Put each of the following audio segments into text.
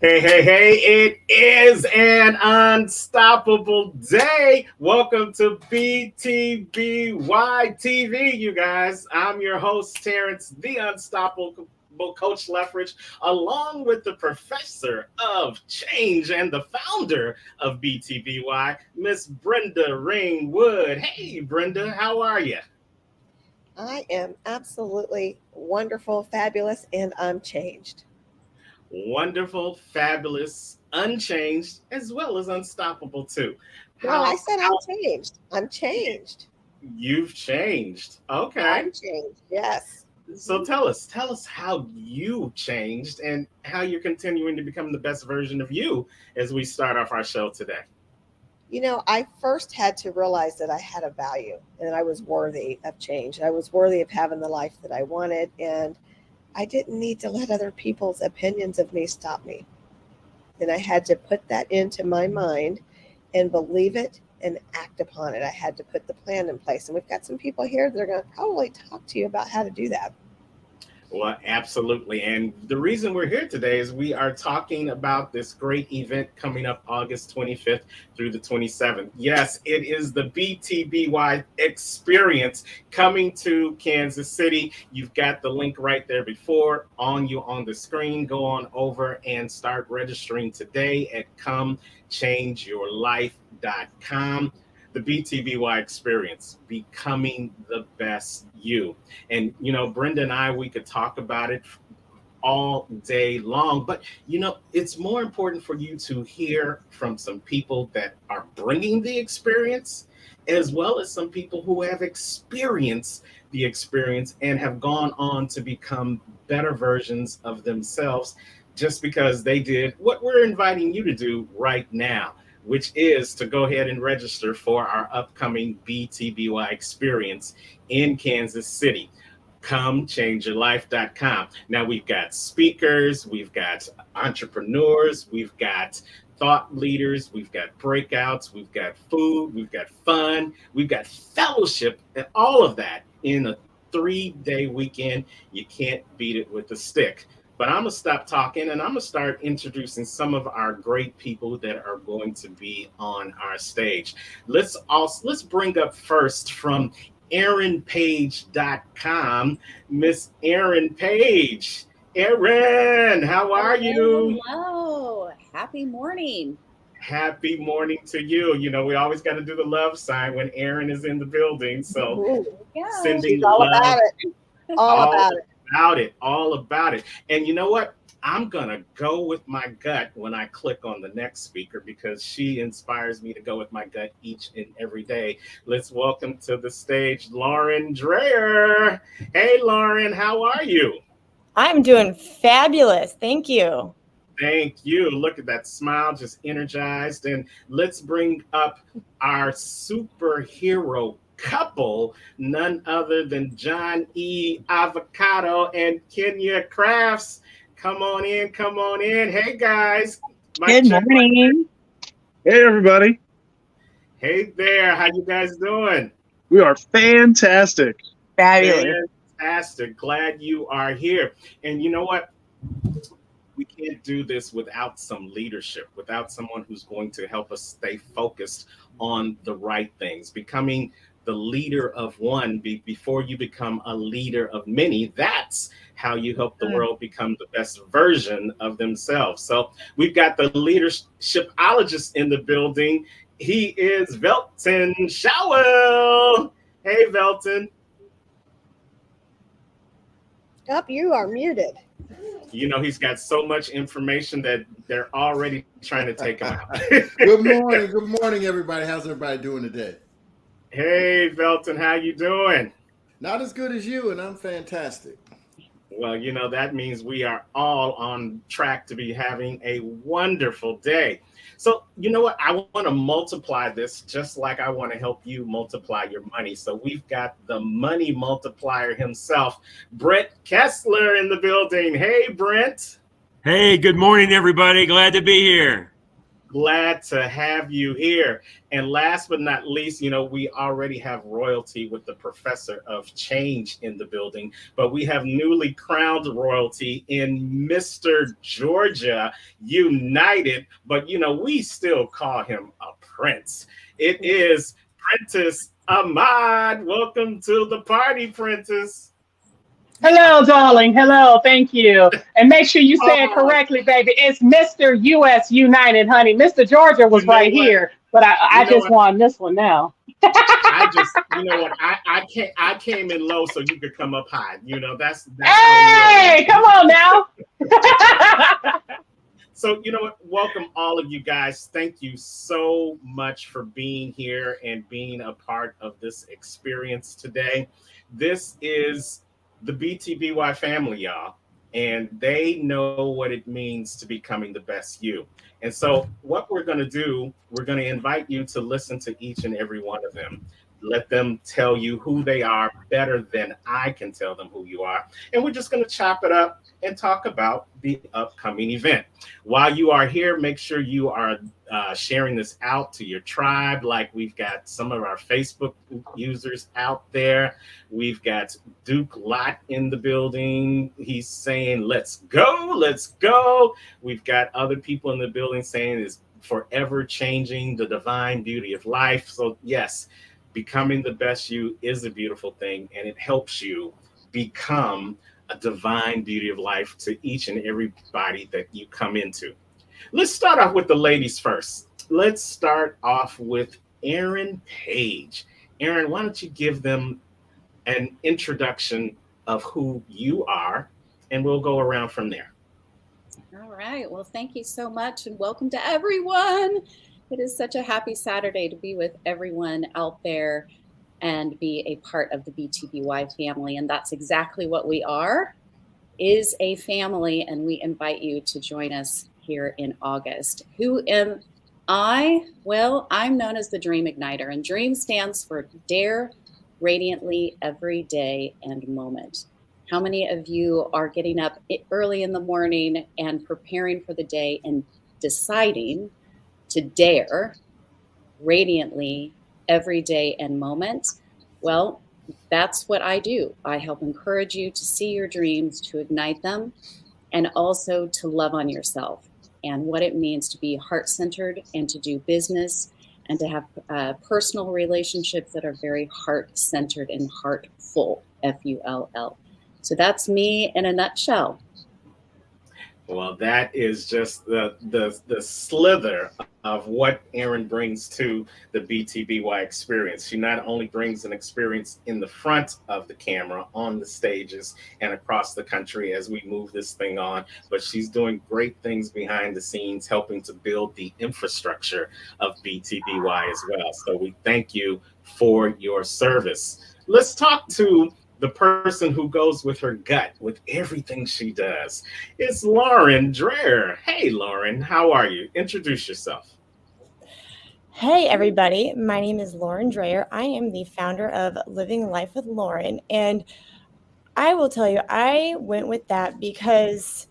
Hey, hey, hey, it is an unstoppable day. Welcome to BTBY TV, you guys. I'm your host, Terrence, the Unstoppable Coach Leffridge, along with the professor of change and the founder of BTBY, Miss Brenda Ringwood. Hey, Brenda, how are you? I am absolutely wonderful, fabulous, and unchanged. Wonderful, fabulous, unchanged, as well as unstoppable, too. No, I said How unchanged. I'm changed. you've changed. Okay. I'm changed. Yes. So tell us how you changed and how you're continuing to become the best version of you as we start off our show today. I first had to realize that I had a value and that I was worthy of change. I was worthy of having the life that I wanted, and I didn't need to let other people's opinions of me stop me. And I had to put that into my mind and believe it and act upon it. I had to put the plan in place. And we've got some people here that are going to probably talk to you about how to do that. Well, absolutely. And the reason we're here today is we are talking about this great event coming up August 25th through the 27th. Yes, it is the BTBY experience coming to Kansas City. You've got the link right there before on you on the screen. Go on over and start registering today at comechangeyourlife.com. The BTBY experience, becoming the best you. And, Brenda and I, we could talk about it all day long, but, it's more important for you to hear from some people that are bringing the experience, as well as some people who have experienced the experience and have gone on to become better versions of themselves just because they did what we're inviting you to do right now, which is to go ahead and register for our upcoming BTBY experience in Kansas City. ComeChangeYourLife.com. Now we've got speakers, we've got entrepreneurs, we've got thought leaders, we've got breakouts, we've got food, we've got fun, we've got fellowship, and all of that in a 3-day weekend. You can't beat it with a stick. But I'm going to stop talking and I'm going to start introducing some of our great people that are going to be on our stage. Let's bring up first from AaronPage.com, Miss Aaron Page. Aaron, how are you? Hello. Happy morning. Happy morning to you. We always got to do the love sign when Aaron is in the building. So Ooh, sending she's all love. about it. All about it. All about it. And you know what? I'm going to go with my gut when I click on the next speaker because she inspires me to go with my gut each and every day. Let's welcome to the stage Lauren Dreyer. Hey, Lauren, how are you? I'm doing fabulous. Thank you. Thank you. Look at that smile, just energized. And let's bring up our superhero couple, none other than John E. Avocado and Kenya Crafts. Come on in, come on in. Hey, guys. Good morning. Hey, everybody. Hey there. How you guys doing? We are fantastic. Fabulous. Fantastic. Glad you are here. And you know what? We can't do this without some leadership, without someone who's going to help us stay focused on the right things. Becoming the leader of one before you become a leader of many. That's how you help the world become the best version of themselves. So we've got the leadershipologist in the building. He is Velton Showell. Hey, Velton. Up, you are muted. He's got so much information that they're already trying to take him out. Good morning, everybody. How's everybody doing today? Hey, Velton, how you doing? Not as good as you, and I'm fantastic. Well, that means we are all on track to be having a wonderful day. So, you know what? I want to multiply this just like I want to help you multiply your money. So we've got the money multiplier himself, Brent Kessler, in the building. Hey, Brent. Hey, good morning, everybody. Glad to be here. Glad to have you here. And last but not least, we already have royalty with the professor of change in the building, but we have newly crowned royalty in Mr. Georgia United. But, we still call him a prince. It is Prentice Ahmad. Welcome to the party, Prentice. Hello, darling. Hello. Thank you. And make sure you say it Oh, correctly, baby. It's Mr. US United, honey. Mr. Georgia you was know right what? here, but You I know just what? won this one now. You know what? I came in low so you could come up high. That's how we roll. Hey, come on now. So, you know what? Welcome all of you guys. Thank you so much for being here and being a part of this experience today. This is the BTBY family, y'all, and they know what it means to becoming the best you. And so, what we're going to do, we're going to invite you to listen to each and every one of them. Let them tell you who they are better than I can tell them who you are. And we're just going to chop it up and talk about the upcoming event. While you are here, make sure you are sharing this out to your tribe. Like we've got some of our Facebook users out there. We've got Duke Lott in the building. He's saying, let's go, let's go. We've got other people in the building saying it's forever changing the divine beauty of life. So, yes, becoming the best you is a beautiful thing, and it helps you become a divine beauty of life to each and everybody that you come into. Let's start off with the ladies first. Let's start off with Erin Page. Erin, why don't you give them an introduction of who you are, and we'll go around from there. All right. Well, thank you so much and welcome to everyone. It is such a happy Saturday to be with everyone out there and be a part of the BTBY family. And that's exactly what we are, is a family. And we invite you to join us here in August. Who am I? Well, I'm known as the Dream Igniter, and DREAM stands for Dare Radiantly Every Day and Moment. How many of you are getting up early in the morning and preparing for the day and deciding to dare radiantly every day and moment? Well, that's what I do. I help encourage you to see your dreams, to ignite them, and also to love on yourself and what it means to be heart-centered and to do business and to have personal relationships that are very heart-centered and heartful, Full. So that's me in a nutshell. Well, that is just the slither of what Erin brings to the BTBY experience. She not only brings an experience in the front of the camera, on the stages, and across the country as we move this thing on, but she's doing great things behind the scenes, helping to build the infrastructure of BTBY as well. So we thank you for your service. Let's talk to the person who goes with her gut with everything she does. It's Lauren Dreher. Hey, Lauren, how are you? Introduce yourself. Hey, everybody. My name is Lauren Dreher. I am the founder of Living Life with Lauren. And I will tell you, I went with that because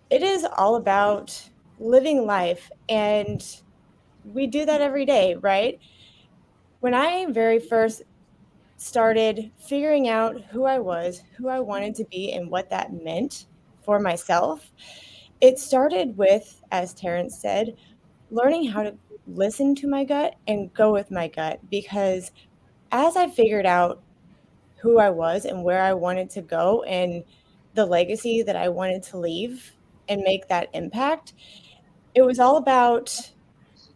it is all about living life. And we do that every day, right? When I very first started figuring out who I was, who I wanted to be, and what that meant for myself, it started with, as Terrence said, learning how to listen to my gut and go with my gut. Because as I figured out who I was and where I wanted to go and the legacy that I wanted to leave and make that impact, it was all about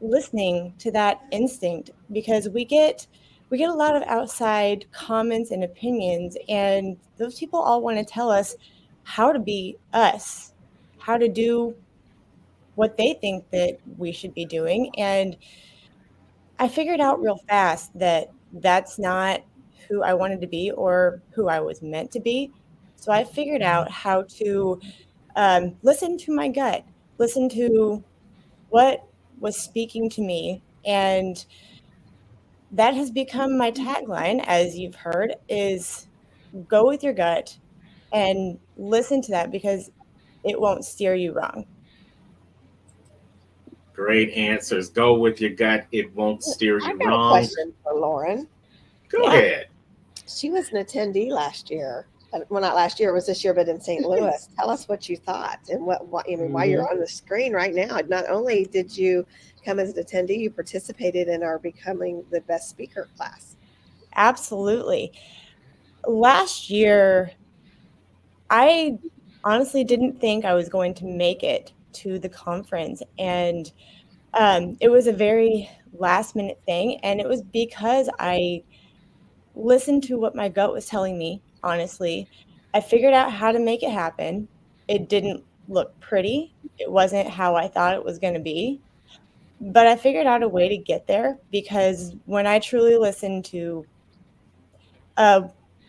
listening to that instinct, because we get a lot of outside comments and opinions, and those people all want to tell us how to be us, how to do what they think that we should be doing. And I figured out real fast that that's not who I wanted to be or who I was meant to be. So I figured out how to listen to my gut, listen to what was speaking to me. And that has become my tagline, as you've heard, is go with your gut and listen to that, because it won't steer you wrong. Great answers. Go with your gut. It won't steer I've you got a wrong. question for Lauren. Go Yeah. ahead. She was an attendee last year. Well, not last year, it was this year, but in St. Louis. Tell us what you thought and what I mean, why you're on the screen right now. Not only did you come as an attendee, you participated in our Becoming the Best Speaker class. Absolutely. Last year, I honestly didn't think I was going to make it to the conference. And it was a very last minute thing. And it was because I listened to what my gut was telling me, honestly. I figured out how to make it happen. It didn't look pretty. It wasn't how I thought it was going to be. But I figured out a way to get there because when I truly listened to uh,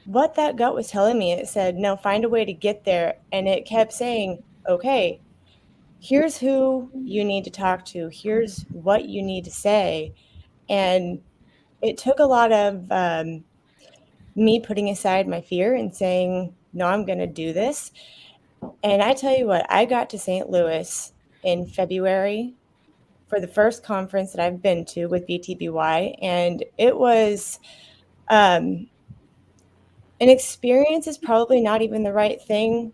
what that gut was telling me, it said, no, find a way to get there. And it kept saying, okay, here's who you need to talk to, here's what you need to say. And it took a lot of me putting aside my fear and saying, no, I'm going to do this. And I tell you what, I got to St. Louis in February for the first conference that I've been to with BTBY. And it was an experience is probably not even the right thing.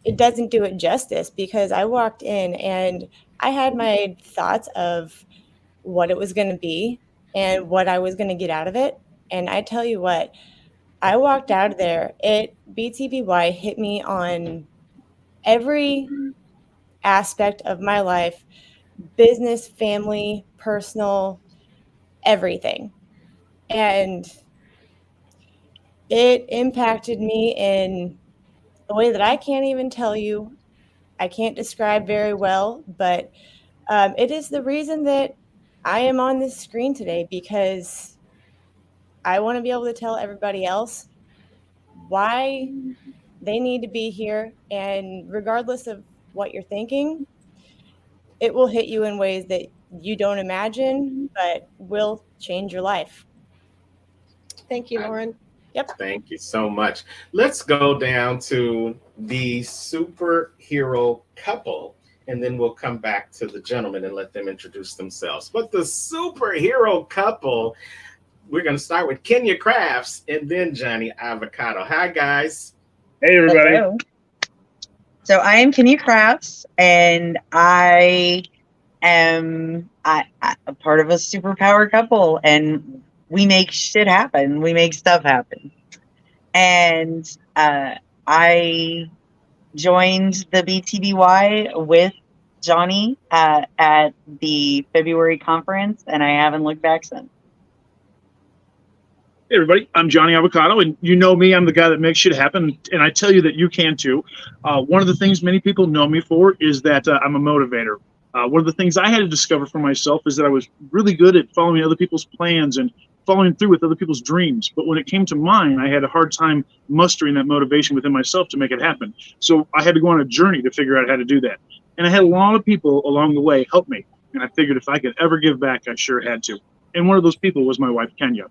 It doesn't do it justice because I walked in and I had my thoughts of what it was going to be and what I was going to get out of it. And I tell you what, I walked out of there. BTBY hit me on every aspect of my life, business, family, personal, everything. And it impacted me in a way that I can't even tell you. I can't describe very well, but it is the reason that I am on this screen today because I want to be able to tell everybody else why they need to be here. And regardless of what you're thinking, it will hit you in ways that you don't imagine, but will change your life. Thank you, Lauren. Yep. Thank you so much. Let's go down to the superhero couple, and then we'll come back to the gentleman and let them introduce themselves. But the superhero couple, we're going to start with Kenya Crafts and then Johnny Avocado. Hi, guys. Hey, everybody. Hello. So I am Kenny Crafts, and I am a part of a superpower couple, and we make shit happen. We make stuff happen. And I joined the BTBY with Johnny at the February conference, and I haven't looked back since. Hey, everybody. I'm Johnny Avocado, and you know me. I'm the guy that makes shit happen, and I tell you that you can too. One of the things many people know me for is that I'm a motivator. One of the things I had to discover for myself is that I was really good at following other people's plans and following through with other people's dreams. But when it came to mine, I had a hard time mustering that motivation within myself to make it happen. So I had to go on a journey to figure out how to do that. And I had a lot of people along the way help me. And I figured if I could ever give back, I sure had to. And one of those people was my wife, Kenya.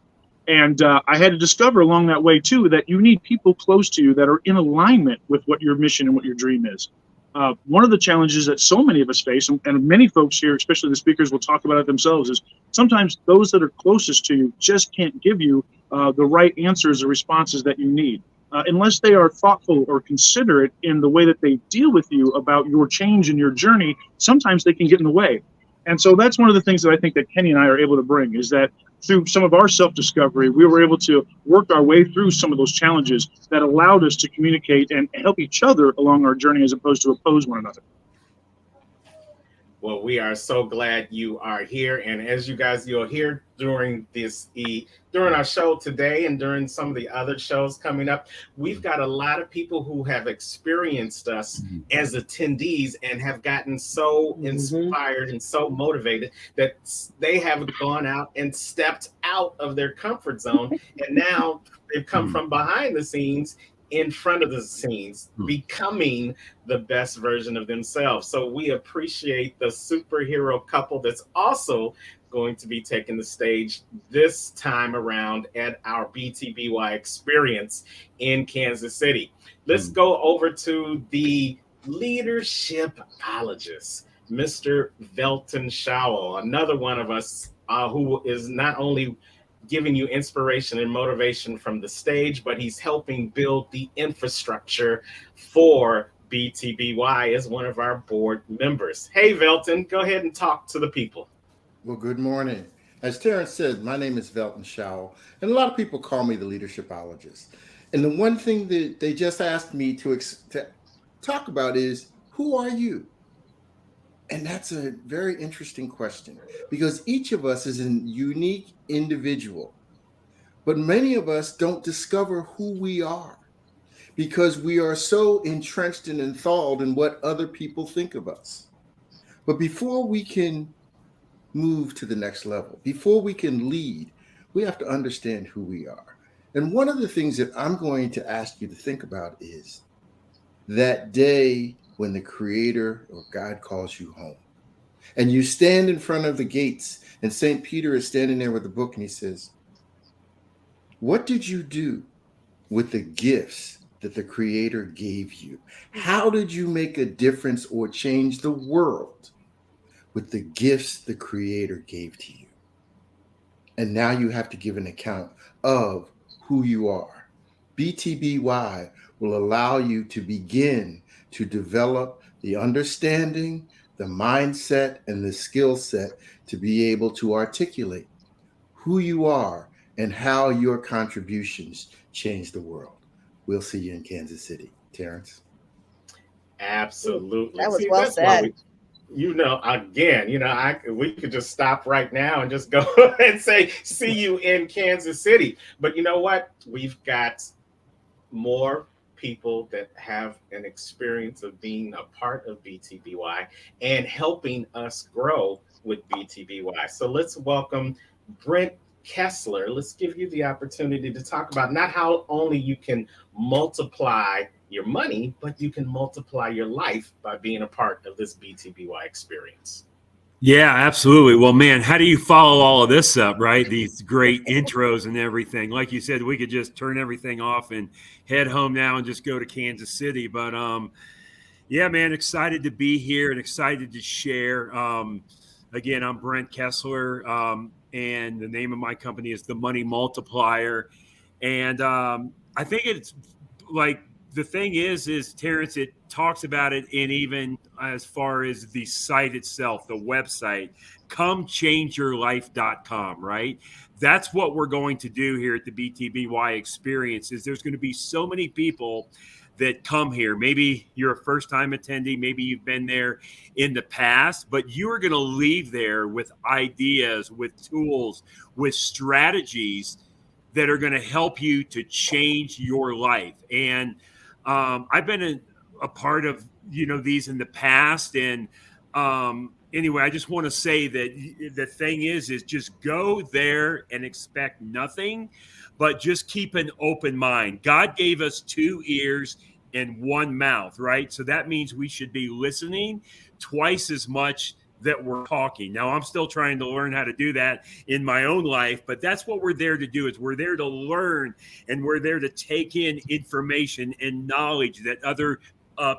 And I had to discover along that way, too, that you need people close to you that are in alignment with what your mission and what your dream is. One of the challenges that so many of us face, and many folks here, especially the speakers, will talk about it themselves, is sometimes those that are closest to you just can't give you the right answers or responses that you need. Unless they are thoughtful or considerate in the way that they deal with you about your change and your journey, sometimes they can get in the way. And so that's one of the things that I think that Kenny and I are able to bring, is that through some of our self-discovery, we were able to work our way through some of those challenges that allowed us to communicate and help each other along our journey as opposed to oppose one another. Well, we are so glad you are here. And as you guys, you'll hear during our show today and during some of the other shows coming up, we've got a lot of people who have experienced us as attendees and have gotten so inspired and so motivated that they have gone out and stepped out of their comfort zone. And now they've come from behind the scenes in front of the scenes, becoming the best version of themselves. So we appreciate the superhero couple that's also going to be taking the stage this time around at our BTBY experience in Kansas City. Let's go over to the leadershipologist. Mr. Velton Showell, another one of us who is not only giving you inspiration and motivation from the stage, but he's helping build the infrastructure for BTBY as one of our board members. Hey, Velton, go ahead and talk to the people. Well, good morning. As Terrence said, my name is Velton Showell, and a lot of people call me the leadershipologist. And the one thing that they just asked me to talk about is, who are you? And that's a very interesting question because each of us is a unique individual, but many of us don't discover who we are because we are so entrenched and enthralled in what other people think of us. But before we can move to the next level, before we can lead, we have to understand who we are. And one of the things that I'm going to ask you to think about is that day when the Creator or God calls you home. And you stand in front of the gates, and St. Peter is standing there with a book, and he says, what did you do with the gifts that the Creator gave you? How did you make a difference or change the world with the gifts the Creator gave to you? And now you have to give an account of who you are. BTBY will allow you to begin to develop the understanding, the mindset, and the skill set to be able to articulate who you are and how your contributions change the world. We'll see you in Kansas City. Terrence? Absolutely. That was See, well that's why said. we could just stop right now and just go and say, see you in Kansas City. But you know what? We've got more people that have an experience of being a part of BTBY and helping us grow with BTBY. So let's welcome Brent Kessler. Let's give you the opportunity to talk about not how only you can multiply your money, but you can multiply your life by being a part of this BTBY experience. Yeah, absolutely. Well, man, how do you follow all of this up, right? These great intros and everything. Like you said, we could just turn everything off and head home now and just go to Kansas City. But yeah, man, excited to be here and excited to share. Again, I'm Brent Kessler, and the name of my company is The Money Multiplier. And I think it's like, the thing is Terrence, it talks about it in even as far as the site itself, the website, comechangeyourlife.com, right? That's what we're going to do here at the BTBY experience. Is there's going to be so many people that come here. Maybe you're a first time attendee, maybe you've been there in the past, but you are going to leave there with ideas, with tools, with strategies that are going to help you to change your life. And I've been a part of, these in the past. And anyway, I just want to say that the thing is just go there and expect nothing, but just keep an open mind. God gave us 2 ears and 1 mouth, right? So that means we should be listening twice as much that we're talking. Now, I'm still trying to learn how to do that in my own life, but that's what we're there to do. Is we're there to learn, and we're there to take in information and knowledge that other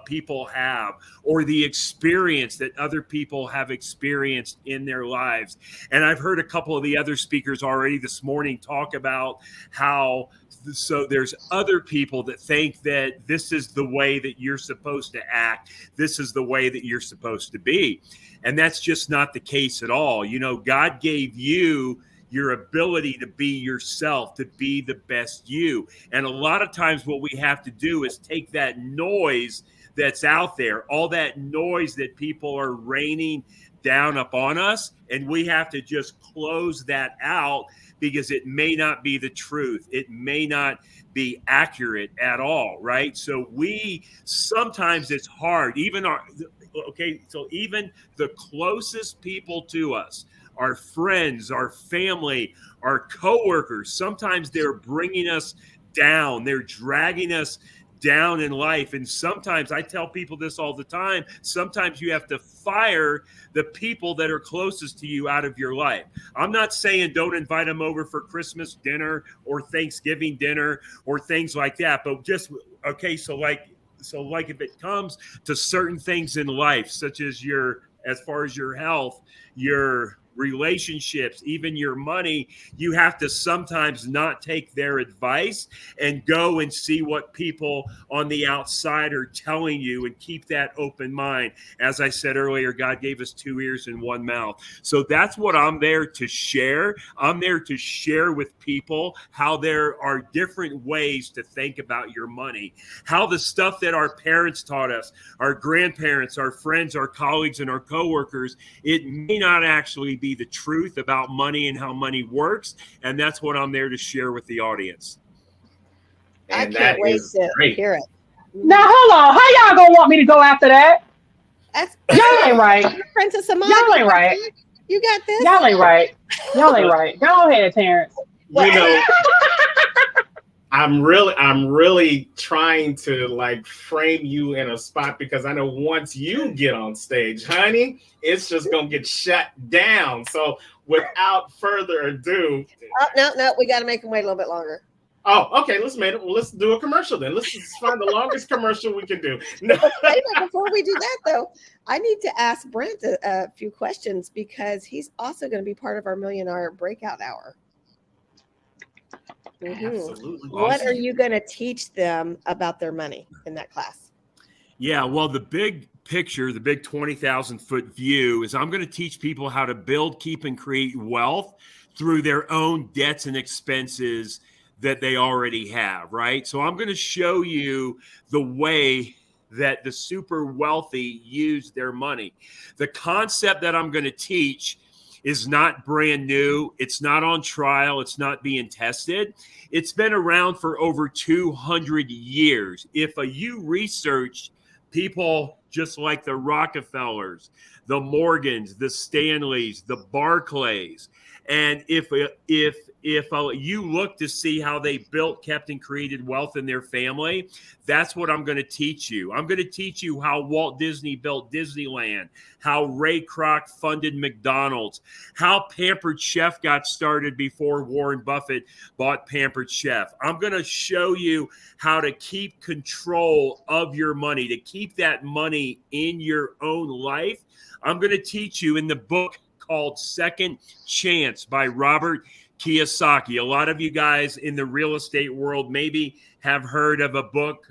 people have, or the experience that other people have experienced in their lives. And I've heard a couple of the other speakers already this morning talk about how so there's other people that think that this is the way that you're supposed to act. This is the way that you're supposed to be. And that's just not the case at all. God gave you your ability to be yourself, to be the best you. And a lot of times what we have to do is take that noise that's out there, all that noise that people are raining down upon us, and we have to just close that out because it may not be the truth. It may not be accurate at all, right? So sometimes it's hard, even even the closest people to us, our friends, our family, our coworkers, sometimes they're bringing us down. They're dragging us down in life. And sometimes, I tell people this all the time, sometimes you have to fire the people that are closest to you out of your life. I'm not saying don't invite them over for Christmas dinner or Thanksgiving dinner or things like that, but just, okay, so like if it comes to certain things in life, such as your as far as your health, your relationships, even your money, you have to sometimes not take their advice and go and see what people on the outside are telling you and keep that open mind. As I said earlier, God gave us 2 ears and 1 mouth. So that's what I'm there to share. I'm there to share with people how there are different ways to think about your money, how the stuff that our parents taught us, our grandparents, our friends, our colleagues, and our coworkers, it may not actually be the truth about money and how money works. And that's what I'm there to share with the audience. I can't wait to hear it. Now, hold on. How y'all gonna want me to go after that? Y'all ain't right. Princess Amanda, Y'all ain't right. You got this. Y'all ain't right. Y'all ain't right. Go ahead, Terrence. You know, I'm really trying to like frame you in a spot, because I know once you get on stage, honey, it's just gonna get shut down. So without further ado, no, we got to make them wait a little bit longer. Oh, okay. Let's do a commercial then. Let's just find the longest commercial we can do. No. Before we do that, though, I need to ask Brent a few questions, because he's also going to be part of our Millionaire Breakout Hour. Absolutely. What are you going to teach them about their money in that class? Yeah, well, the big picture, the big 20,000 foot view is I'm going to teach people how to build, keep, and create wealth through their own debts and expenses that they already have, right? So I'm going to show you the way that the super wealthy use their money. The concept that I'm going to teach is not brand new. It's not on trial. It's not being tested. It's been around for over 200 years. If you research people just like the Rockefellers, the Morgans, the Stanleys, the Barclays, and if you look to see how they built, kept, and created wealth in their family, that's what I'm going to teach you. I'm going to teach you how Walt Disney built Disneyland, how Ray Kroc funded McDonald's, how Pampered Chef got started before Warren Buffett bought Pampered Chef. I'm going to show you how to keep control of your money, to keep that money in your own life. I'm going to teach you in the book called Second Chance by Robert Kiyosaki. A lot of you guys in the real estate world maybe have heard of a book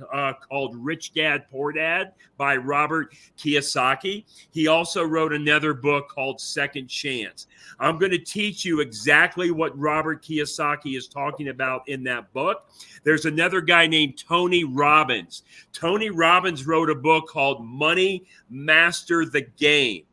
called Rich Dad, Poor Dad by Robert Kiyosaki. He also wrote another book called Second Chance. I'm going to teach you exactly what Robert Kiyosaki is talking about in that book. There's another guy named Tony Robbins. Tony Robbins wrote a book called Money Master the Game.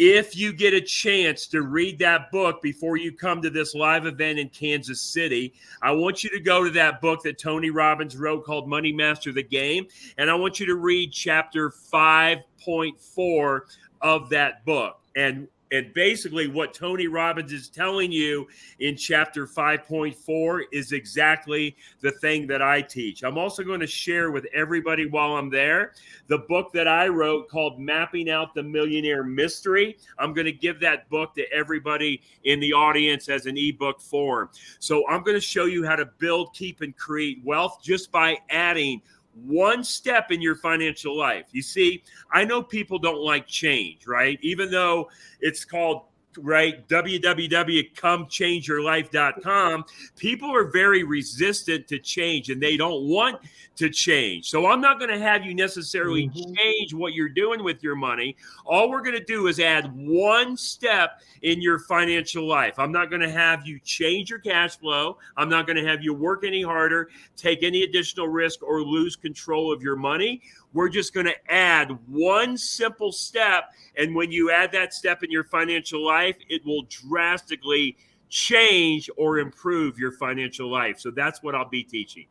If you get a chance to read that book before you come to this live event in Kansas City, I want you to go to that book that Tony Robbins wrote called Money Master the Game, and I want you to read chapter 5.4 of that book. And basically what Tony Robbins is telling you in chapter 5.4 is exactly the thing that I teach. I'm also going to share with everybody while I'm there the book that I wrote called Mapping Out the Millionaire Mystery. I'm going to give that book to everybody in the audience as an ebook form. So I'm going to show you how to build, keep, and create wealth just by adding one step in your financial life. You see, I know people don't like change, right? Even though it's called, right, www.comechangeyourlife.com, people are very resistant to change and they don't want to change. So I'm not going to have you necessarily change what you're doing with your money. All we're going to do is add one step in your financial life. I'm not going to have you change your cash flow. I'm not going to have you work any harder, take any additional risk, or lose control of your money. We're just going to add one simple step. And when you add that step in your financial life, it will drastically change or improve your financial life. So that's what I'll be teaching.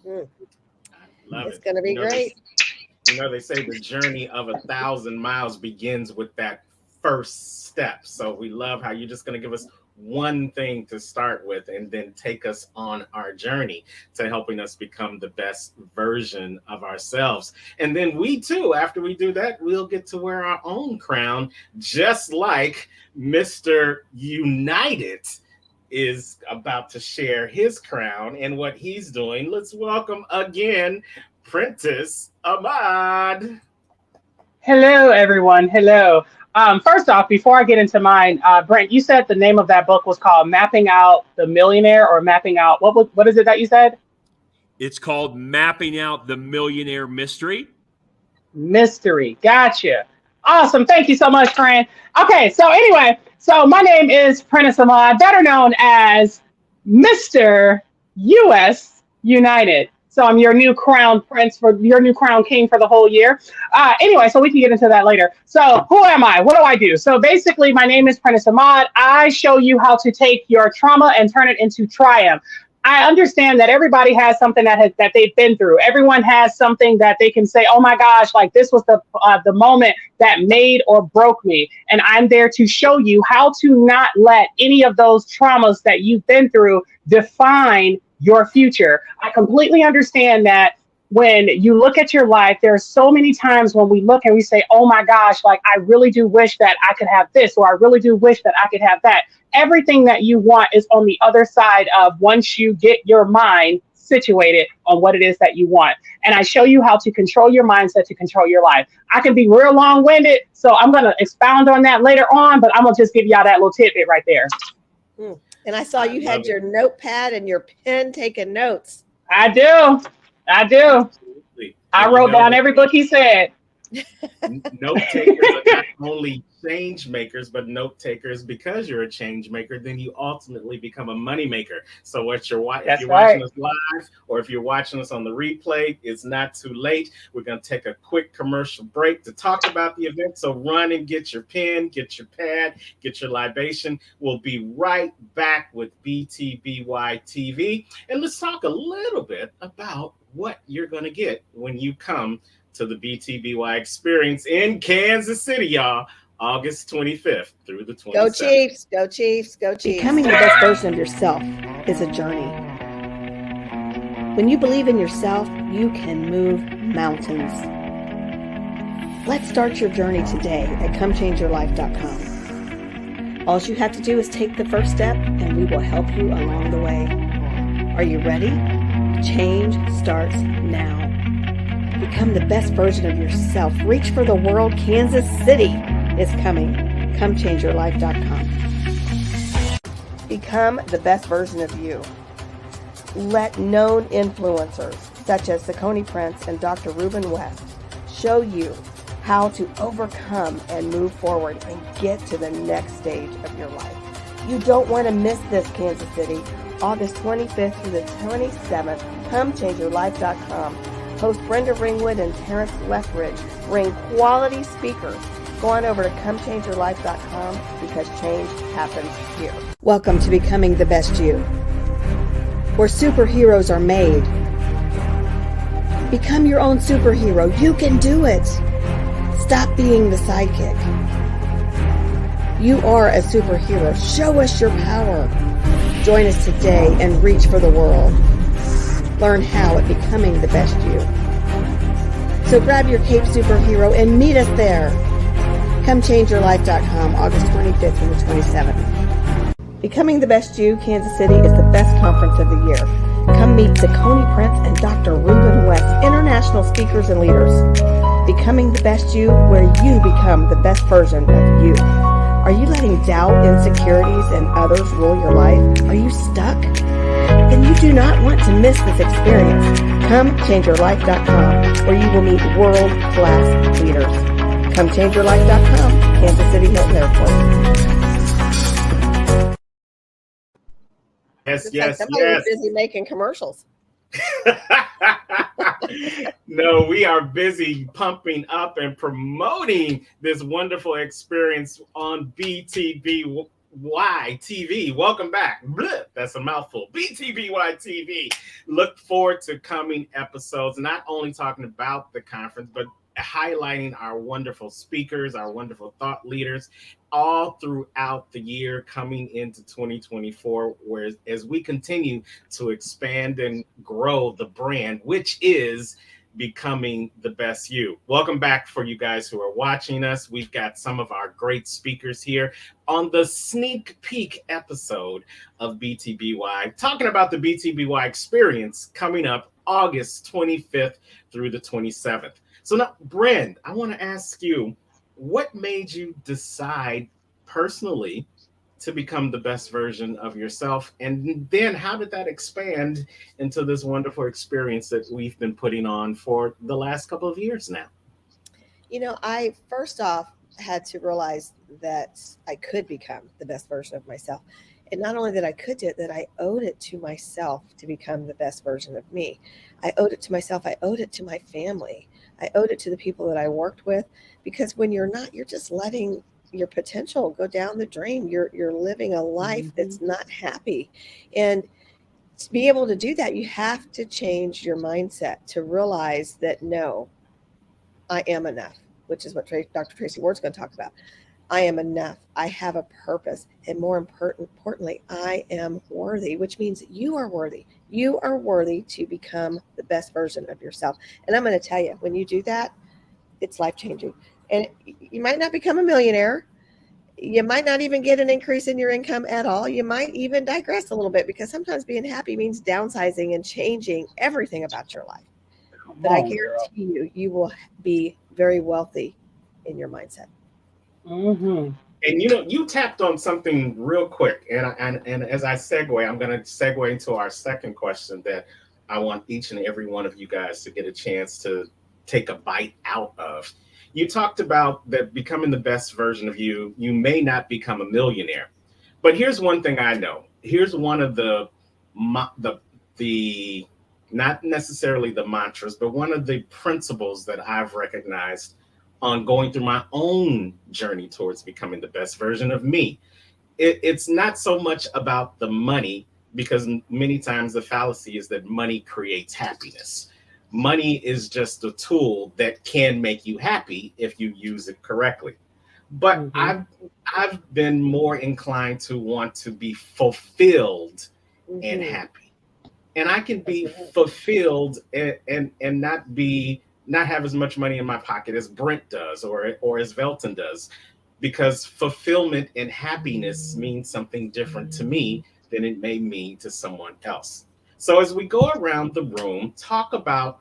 Love it's going to be great. They say the journey of 1,000 miles begins with that first step. So we love how you're just going to give us one thing to start with and then take us on our journey to helping us become the best version of ourselves. And then we too, after we do that, we'll get to wear our own crown, just like Mr. United is about to share his crown and what he's doing. Let's welcome again, Prentice Ahmad. Hello, everyone. Hello. First off, before I get into mine, Brent, you said the name of that book was called Mapping Out the Millionaire, or Mapping Out, what is it that you said? It's called Mapping Out the Millionaire Mystery. Mystery. Gotcha. Awesome. Thank you so much, Fran. Okay, so anyway, so my name is Prentice Ahmad, better known as Mr. US United. So I'm your new crown prince, for your new crown king for the whole year. Anyway, so we can get into that later. So who am I? What do I do? So basically, my name is Prentice Ahmad. I show you how to take your trauma and turn it into triumph. I understand that everybody has something that they've been through. Everyone has something that they can say, "Oh my gosh, like this was the moment that made or broke me." And I'm there to show you how to not let any of those traumas that you've been through define your future. I completely understand that when you look at your life, there's so many times when we look and we say, "Oh my gosh, like I really do wish that I could have this, or I really do wish that I could have that." Everything that you want is on the other side of once you get your mind situated on what it is that you want. And I show you how to control your mindset to control your life. I can be real long-winded, so I'm going to expound on that later on, but I'm going to just give y'all that little tidbit right there. And I saw you had your notepad and your pen taking notes. I do. Absolutely. I wrote down every book he said. Note takers are not only change makers, but note takers. Because you're a change maker, then you ultimately become a money maker. So if you're watching us live, or if you're watching us on the replay, it's not too late. We're going to take a quick commercial break to talk about the event. So run and get your pen, get your pad, get your libation. We'll be right back with BTBY TV, and let's talk a little bit about what you're going to get when you come to the BTBY experience in Kansas City, y'all, August 25th through the 27th. Go Chiefs, go Chiefs, go Chiefs. Becoming the best version of yourself is a journey. When you believe in yourself, you can move mountains. Let's start your journey today at comechangeyourlife.com. All you have to do is take the first step, and we will help you along the way. Are you ready? Change starts now. Become the best version of yourself. Reach for the world. Kansas City is coming. ComeChangeYourLife.com. Become the best version of you. Let known influencers such as Saucony Prince and Dr. Ruben West show you how to overcome and move forward and get to the next stage of your life. You don't want to miss this, Kansas City. August 25th through the 27th. ComeChangeYourLife.com. Host Brenda Ringwood and Terrence Lethbridge bring quality speakers. Go on over to ComeChangeYourLife.com because change happens here. Welcome to Becoming the Best You, where superheroes are made. Become your own superhero. You can do it. Stop being the sidekick. You are a superhero. Show us your power. Join us today and reach for the world. Learn how at Becoming the Best You. So grab your cape, superhero, and meet us there. ComeChangeYourLife.com, August 25th through the 27th. Becoming the Best You, Kansas City is the best conference of the year. Come meet Saucony Prince and Dr. Ruben West, international speakers and leaders. Becoming the Best You, where you become the best version of you. Are you letting doubt, insecurities, and others rule your life? Are you stuck? Then you do not want to miss this experience. ComeChangeYourLife.com, where you will meet world-class leaders. ComeChangeYourLife.com, Kansas City Hilton Airport. Yes. Somebody was busy making commercials. No, we are busy pumping up and promoting this wonderful experience on BTBY TV. Welcome back. Blech, that's a mouthful. BTBY TV. Look forward to coming episodes, not only talking about the conference, but highlighting our wonderful speakers, our wonderful thought leaders, all throughout the year coming into 2024, whereas as we continue to expand and grow the brand, which is Becoming the Best You. Welcome back for you guys who are watching us. We've got some of our great speakers here on the sneak peek episode of BTBY, talking about the BTBY experience coming up August 25th through the 27th. So now, Brent, I want to ask you, what made you decide personally to become the best version of yourself? And then how did that expand into this wonderful experience that we've been putting on for the last couple of years now? I first off had to realize that I could become the best version of myself. And not only that I could do it, that I owed it to myself to become the best version of me. I owed it to myself. I owed it to my family. I owed it to the people that I worked with, because when you're not, you're just letting your potential go down the drain. You're living a life that's not happy. And to be able to do that, you have to change your mindset to realize that no, I am enough, which is what Dr. Tracy Ward's going to talk about. I am enough. I have a purpose. And more importantly, I am worthy, which means you are worthy. You are worthy to become the best version of yourself. And I'm going to tell you, when you do that, it's life-changing. And you might not become a millionaire. You might not even get an increase in your income at all. You might even digress a little bit, because sometimes being happy means downsizing and changing everything about your life. But I guarantee you, you will be very wealthy in your mindset. And you tapped on something real quick, and as I segue, I'm going to segue into our second question that I want each and every one of you guys to get a chance to take a bite out of. You talked about that becoming the best version of you, you may not become a millionaire, but here's one thing I know. Here's one of the not necessarily the mantras, but one of the principles that I've recognized on going through my own journey towards becoming the best version of me. It's not so much about the money, because many times the fallacy is that money creates happiness. Money is just a tool that can make you happy if you use it correctly. But I've been more inclined to want to be fulfilled and happy. And I can be fulfilled and not have as much money in my pocket as Brent does or as Velton does, because fulfillment and happiness means something different to me than it may mean to someone else. So as we go around the room, talk about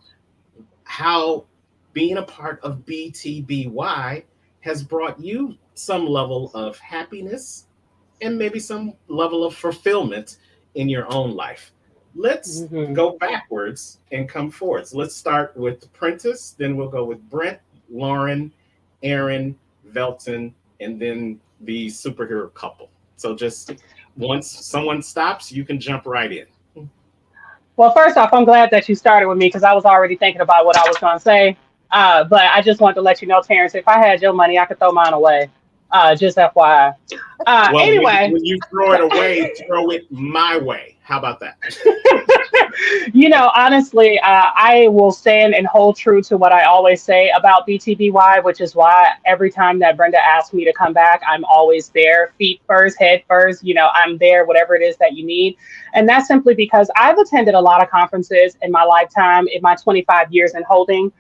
how being a part of BTBY has brought you some level of happiness and maybe some level of fulfillment in your own life. Let's go backwards and come forwards. Let's start with Prentice, then we'll go with Brent, Lauren, Aaron, Velton, and then the superhero couple. So just once someone stops, you can jump right in. Well, first off, I'm glad that you started with me, because I was already thinking about what I was going to say. But I just wanted to let you know, Terrence, if I had your money, I could throw mine away. Just FYI. Well, Anyway. when you throw it away, throw it my way. How about that? Honestly, I will stand and hold true to what I always say about BTBY, which is why every time that Brenda asks me to come back, I'm always there, feet first, head first. I'm there, whatever it is that you need. And that's simply because I've attended a lot of conferences in my lifetime, in my 25 years in holding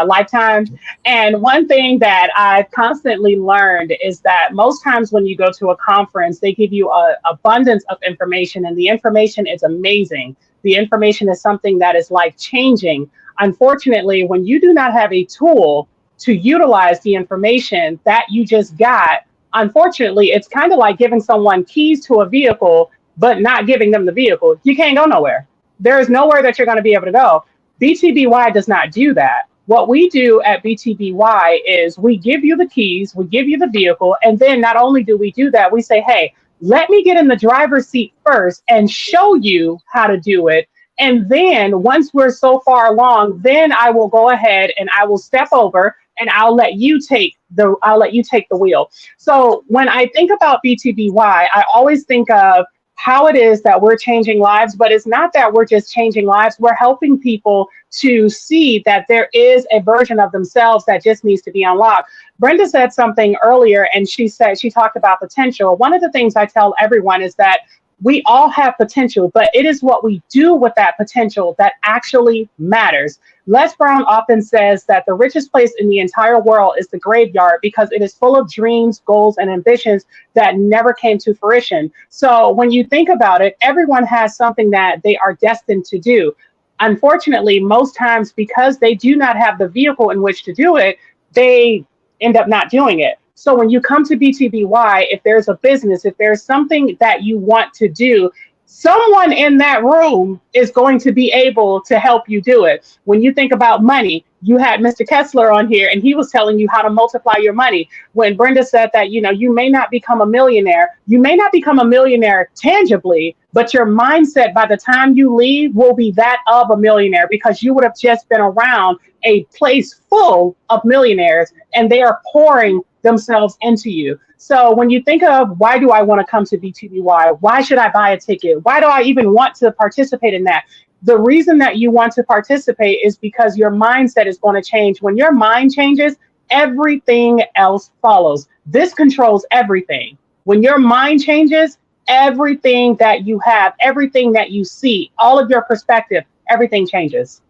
lifetime. And one thing that I've constantly learned is that most times when you go to a conference, they give you an abundance of information, and the information is amazing. The information is something that is life changing. Unfortunately, when you do not have a tool to utilize the information that you just got, unfortunately, it's kind of like giving someone keys to a vehicle, but not giving them the vehicle. You can't go nowhere. There is nowhere that you're going to be able to go. BTBY does not do that. What we do at BTBY is we give you the keys, we give you the vehicle, and then not only do we do that, we say, hey, let me get in the driver's seat first and show you how to do it. And then once we're so far along, then I will go ahead and I will step over and I'll let you take the wheel. So when I think about BTBY, I always think of how it is that we're changing lives, but it's not that we're just changing lives. We're helping people to see that there is a version of themselves that just needs to be unlocked. Brenda said something earlier, and she talked about potential. One of the things I tell everyone is that we all have potential, but it is what we do with that potential that actually matters. Les Brown often says that the richest place in the entire world is the graveyard, because it is full of dreams, goals, and ambitions that never came to fruition. So when you think about it, everyone has something that they are destined to do. Unfortunately, most times, because they do not have the vehicle in which to do it, they end up not doing it. So when you come to BTBY, if there's a business, if there's something that you want to do, someone in that room is going to be able to help you do it. When you think about money, you had Mr. Kessler on here and he was telling you how to multiply your money. When Brenda said that, you may not become a millionaire, you may not become a millionaire tangibly, but your mindset by the time you leave will be that of a millionaire, because you would have just been around a place full of millionaires and they are pouring themselves into you. So when you think of, why do I want to come to BTBY? Why should I buy a ticket? Why do I even want to participate in that? The reason that you want to participate is because your mindset is going to change. When your mind changes, everything else follows. This controls everything. When your mind changes, everything that you have, everything that you see, all of your perspective, everything changes.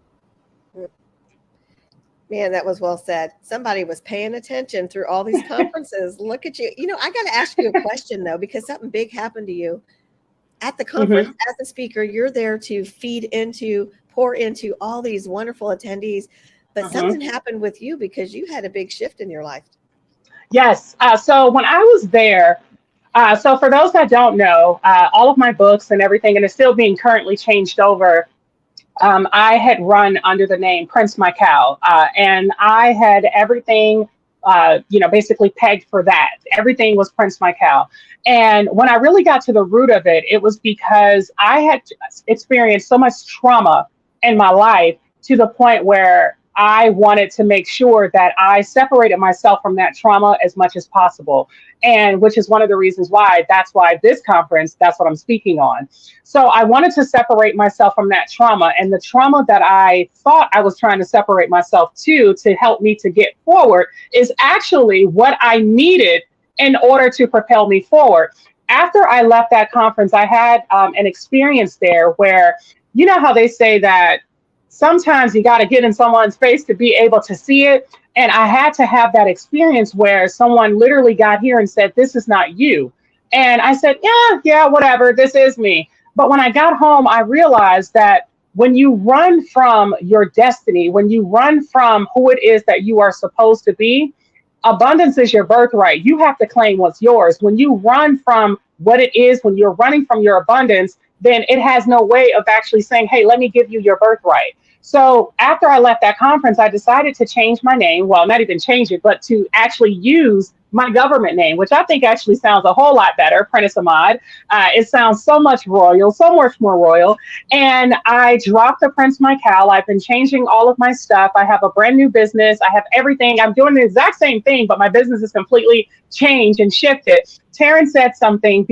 Man, that was well said. Somebody was paying attention through all these conferences. Look at you. I got to ask you a question, though, because something big happened to you at the conference. As a speaker. You're there to pour into all these wonderful attendees. But something happened with you because you had a big shift in your life. Yes. So when I was there, so for those that don't know, all of my books and everything, and it's still being currently changed over, I had run under the name Prince Michael, and I had everything, basically pegged for that. Everything was Prince Michael. And when I really got to the root of it, it was because I had experienced so much trauma in my life to the point where I wanted to make sure that I separated myself from that trauma as much as possible. And which is one of the reasons why that's what I'm speaking on. So I wanted to separate myself from that trauma, and the trauma that I thought I was trying to separate myself to help me to get forward is actually what I needed in order to propel me forward. After I left that conference, I had an experience there where, you know how they say that sometimes you got to get in someone's face to be able to see it. And I had to have that experience where someone literally got here and said, "This is not you." And I said, yeah, whatever, this is me. But when I got home, I realized that when you run from your destiny, when you run from who it is that you are supposed to be, abundance is your birthright. You have to claim what's yours. When you run from what it is, when you're running from your abundance, then it has no way of actually saying, "Hey, let me give you your birthright." So after I left that conference, I decided to change my name. Well, not even change it, but to actually use my government name, which I think actually sounds a whole lot better, Prentice Ahmad. It sounds so much royal, so much more royal. And I dropped the Prince Michael. I've been changing all of my stuff. I have a brand new business. I have everything. I'm doing the exact same thing, but my business is completely changed and shifted. Terrence said something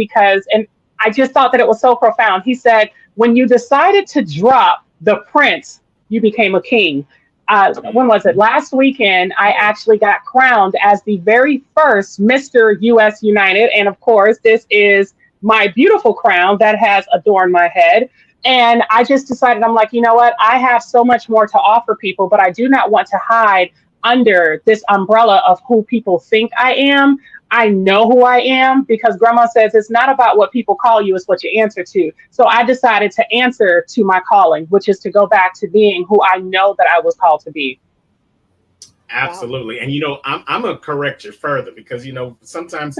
and I just thought that it was so profound. He said, when you decided to drop the prince, you became a king. When was it? Last weekend, I actually got crowned as the very first Mr. US United. And of course, this is my beautiful crown that has adorned my head. And I just decided, I'm like, you know what? I have so much more to offer people, but I do not want to hide under this umbrella of who people think I am. I know who I am, because grandma says it's not about what people call you, it's what you answer to. So I decided to answer to my calling, which is to go back to being who I know that I was called to be. Absolutely. Wow. And, I'm going to correct you further because, sometimes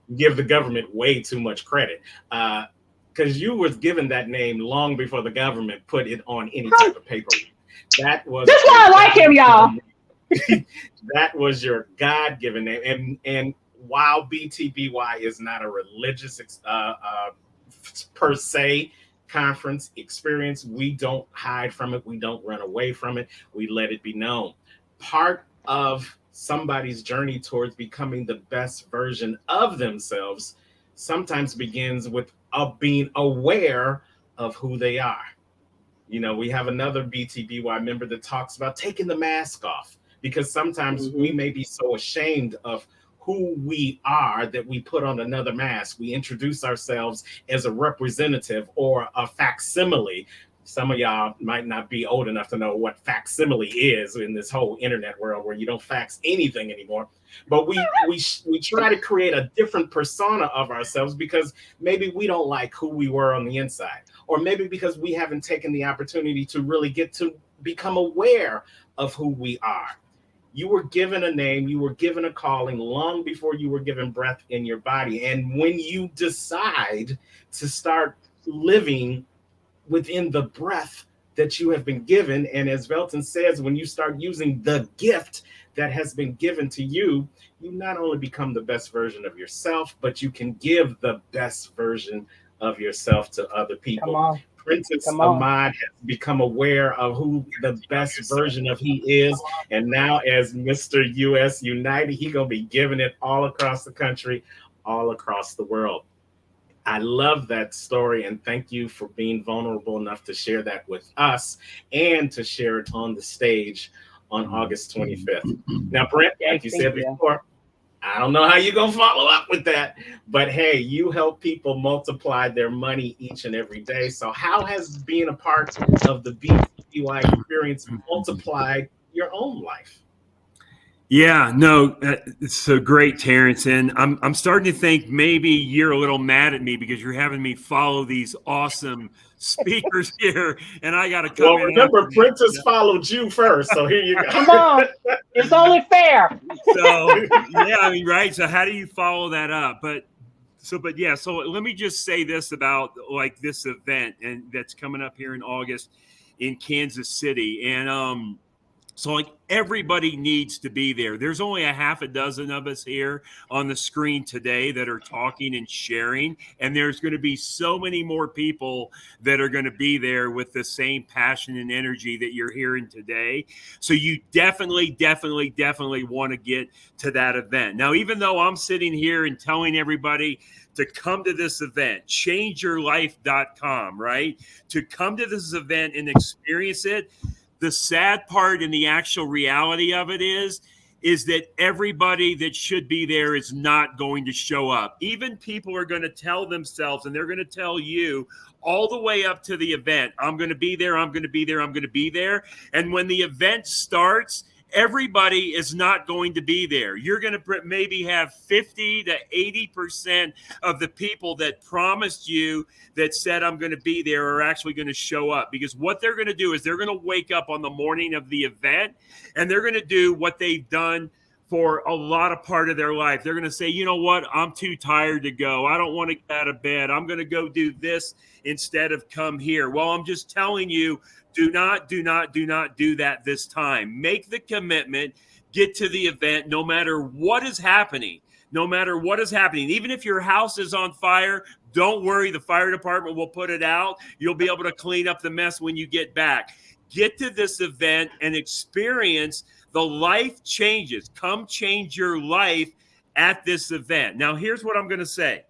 you give the government way too much credit. Because you was given that name long before the government put it on any type of paper. That's why I like him, y'all. That was your God-given name. And while BTBY is not a religious per se conference experience, we don't hide from it. We don't run away from it. We let it be known. Part of somebody's journey towards becoming the best version of themselves sometimes begins with being aware of who they are. We have another BTBY member that talks about taking the mask off, because sometimes we may be so ashamed of who we are that we put on another mask. We introduce ourselves as a representative or a facsimile. Some of y'all might not be old enough to know what facsimile is in this whole internet world where you don't fax anything anymore. But we try to create a different persona of ourselves because maybe we don't like who we were on the inside, or maybe because we haven't taken the opportunity to really get to become aware of who we are. You were given a name, you were given a calling long before you were given breath in your body. And when you decide to start living within the breath that you have been given, and as Velton says, when you start using the gift that has been given to you, you not only become the best version of yourself, but you can give the best version of yourself to other people. Come on. Princess Come on. Ahmad has become aware of who the best version of he is. And now as Mr. US United, he gonna be giving it all across the country, all across the world. I love that story, and thank you for being vulnerable enough to share that with us and to share it on the stage on August 25th. Now, Brent, like you said before, I don't know how you're going to follow up with that, but hey, you help people multiply their money each and every day. So how has being a part of the BTBY experience multiplied your own life? Yeah, no, it's so great, Terrence. And I'm starting to think maybe you're a little mad at me because you're having me follow these awesome speakers here, and I got to come in. Remember, Princess followed you first, so here you go. Come on, it's only fair. So yeah, I mean, right. So how do you follow that up? But let me just say this about like this event and that's coming up here in August in Kansas City, and so like everybody needs to be there. There's only a half a dozen of us here on the screen today that are talking and sharing. And there's going to be so many more people that are going to be there with the same passion and energy that you're hearing today. So you definitely want to get to that event. Now, even though I'm sitting here and telling everybody to come to this event, changeyourlife.com, right? To come to this event and experience it. The sad part and the actual reality of it is that everybody that should be there is not going to show up. Even people are going to tell themselves, and they're going to tell you all the way up to the event, I'm going to be there, I'm going to be there, I'm going to be there. And when the event starts, everybody is not going to be there. You're going to maybe have 50 to 80% of the people that promised you that said, I'm going to be there, are actually going to show up. Because what they're going to do is they're going to wake up on the morning of the event and they're going to do what they've done for a lot of part of their life. They're going to say, you know what? I'm too tired to go. I don't want to get out of bed. I'm going to go do this instead of come here. Well, I'm just telling you, do not do that this time. Make the commitment, get to the event, no matter what is happening. No matter what is happening, even if your house is on fire, don't worry. The fire department will put it out. You'll be able to clean up the mess when you get back. Get to this event and experience the life changes. Come change your life at this event. Now, here's what I'm going to say.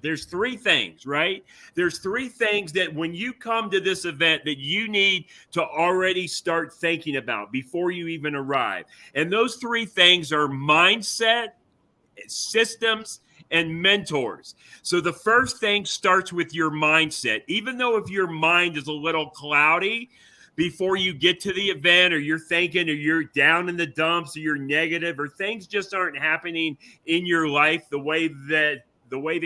There's three things, right? There's three things that when you come to this event that you need to already start thinking about before you even arrive. And those three things are mindset, systems, and mentors. So the first thing starts with your mindset. Even though if your mind is a little cloudy before you get to the event, or you're thinking, or you're down in the dumps, or you're negative, or things just aren't happening in your life the way that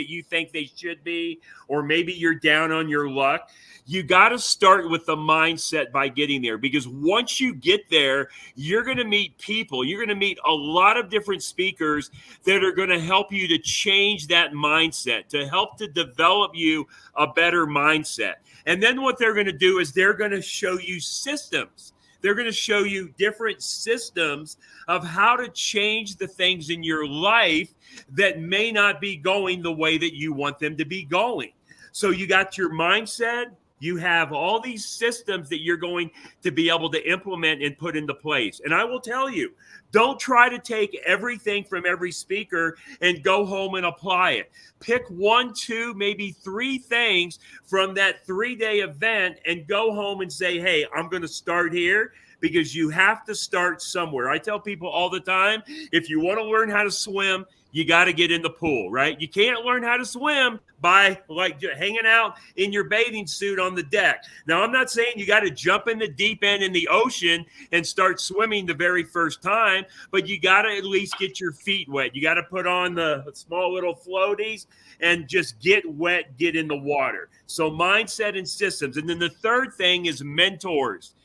you think they should be, or maybe you're down on your luck, you got to start with the mindset by getting there. Because once you get there, you're going to meet people. You're going to meet a lot of different speakers that are going to help you to change that mindset, to help to develop you a better mindset. And then what they're going to do is they're going to show you systems. They're going to show you different systems of how to change the things in your life that may not be going the way that you want them to be going. So you got your mindset. You have all these systems that you're going to be able to implement and put into place. And I will tell you, don't try to take everything from every speaker and go home and apply it. Pick 1, 2, maybe 3 things from that 3-day event and go home and say, hey, I'm going to start here, because you have to start somewhere. I tell people all the time, if you want to learn how to swim, you got to get in the pool, right? You can't learn how to swim by like hanging out in your bathing suit on the deck. Now, I'm not saying you got to jump in the deep end in the ocean and start swimming the very first time, but you got to at least get your feet wet. You got to put on the small little floaties and just get wet, get in the water. So mindset and systems. And then the third thing is mentors.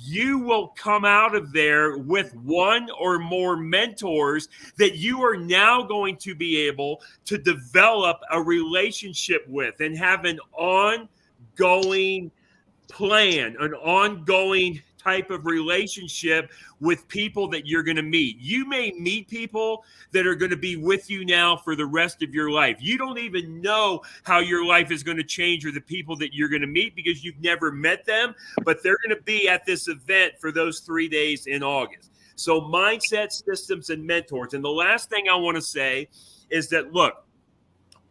you will come out of there with one or more mentors that you are now going to be able to develop a relationship with and have an ongoing plan, an ongoing type of relationship with people that you're going to meet. You may meet people that are going to be with you now for the rest of your life. You don't even know how your life is going to change or the people that you're going to meet because you've never met them, but they're going to be at this event for those 3 days in August. So mindset, systems, and mentors. And the last thing I want to say is that, look,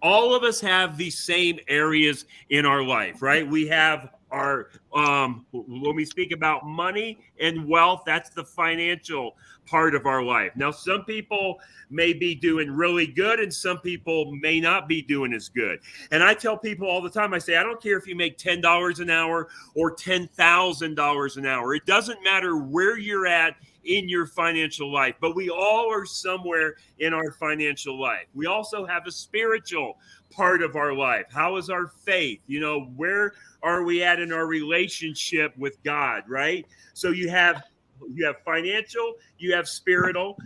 all of us have these same areas in our life, right? We have our, when we speak about money and wealth, that's the financial part of our life. Now, some people may be doing really good and some people may not be doing as good. And I tell people all the time, I say, I don't care if you make $10 an hour or $10,000 an hour. It doesn't matter where you're at in your financial life, but we all are somewhere in our financial life. We also have a spiritual part of our life. How is our faith? You know, where are we at in our relationship with God, right? So you have financial, you have spiritual,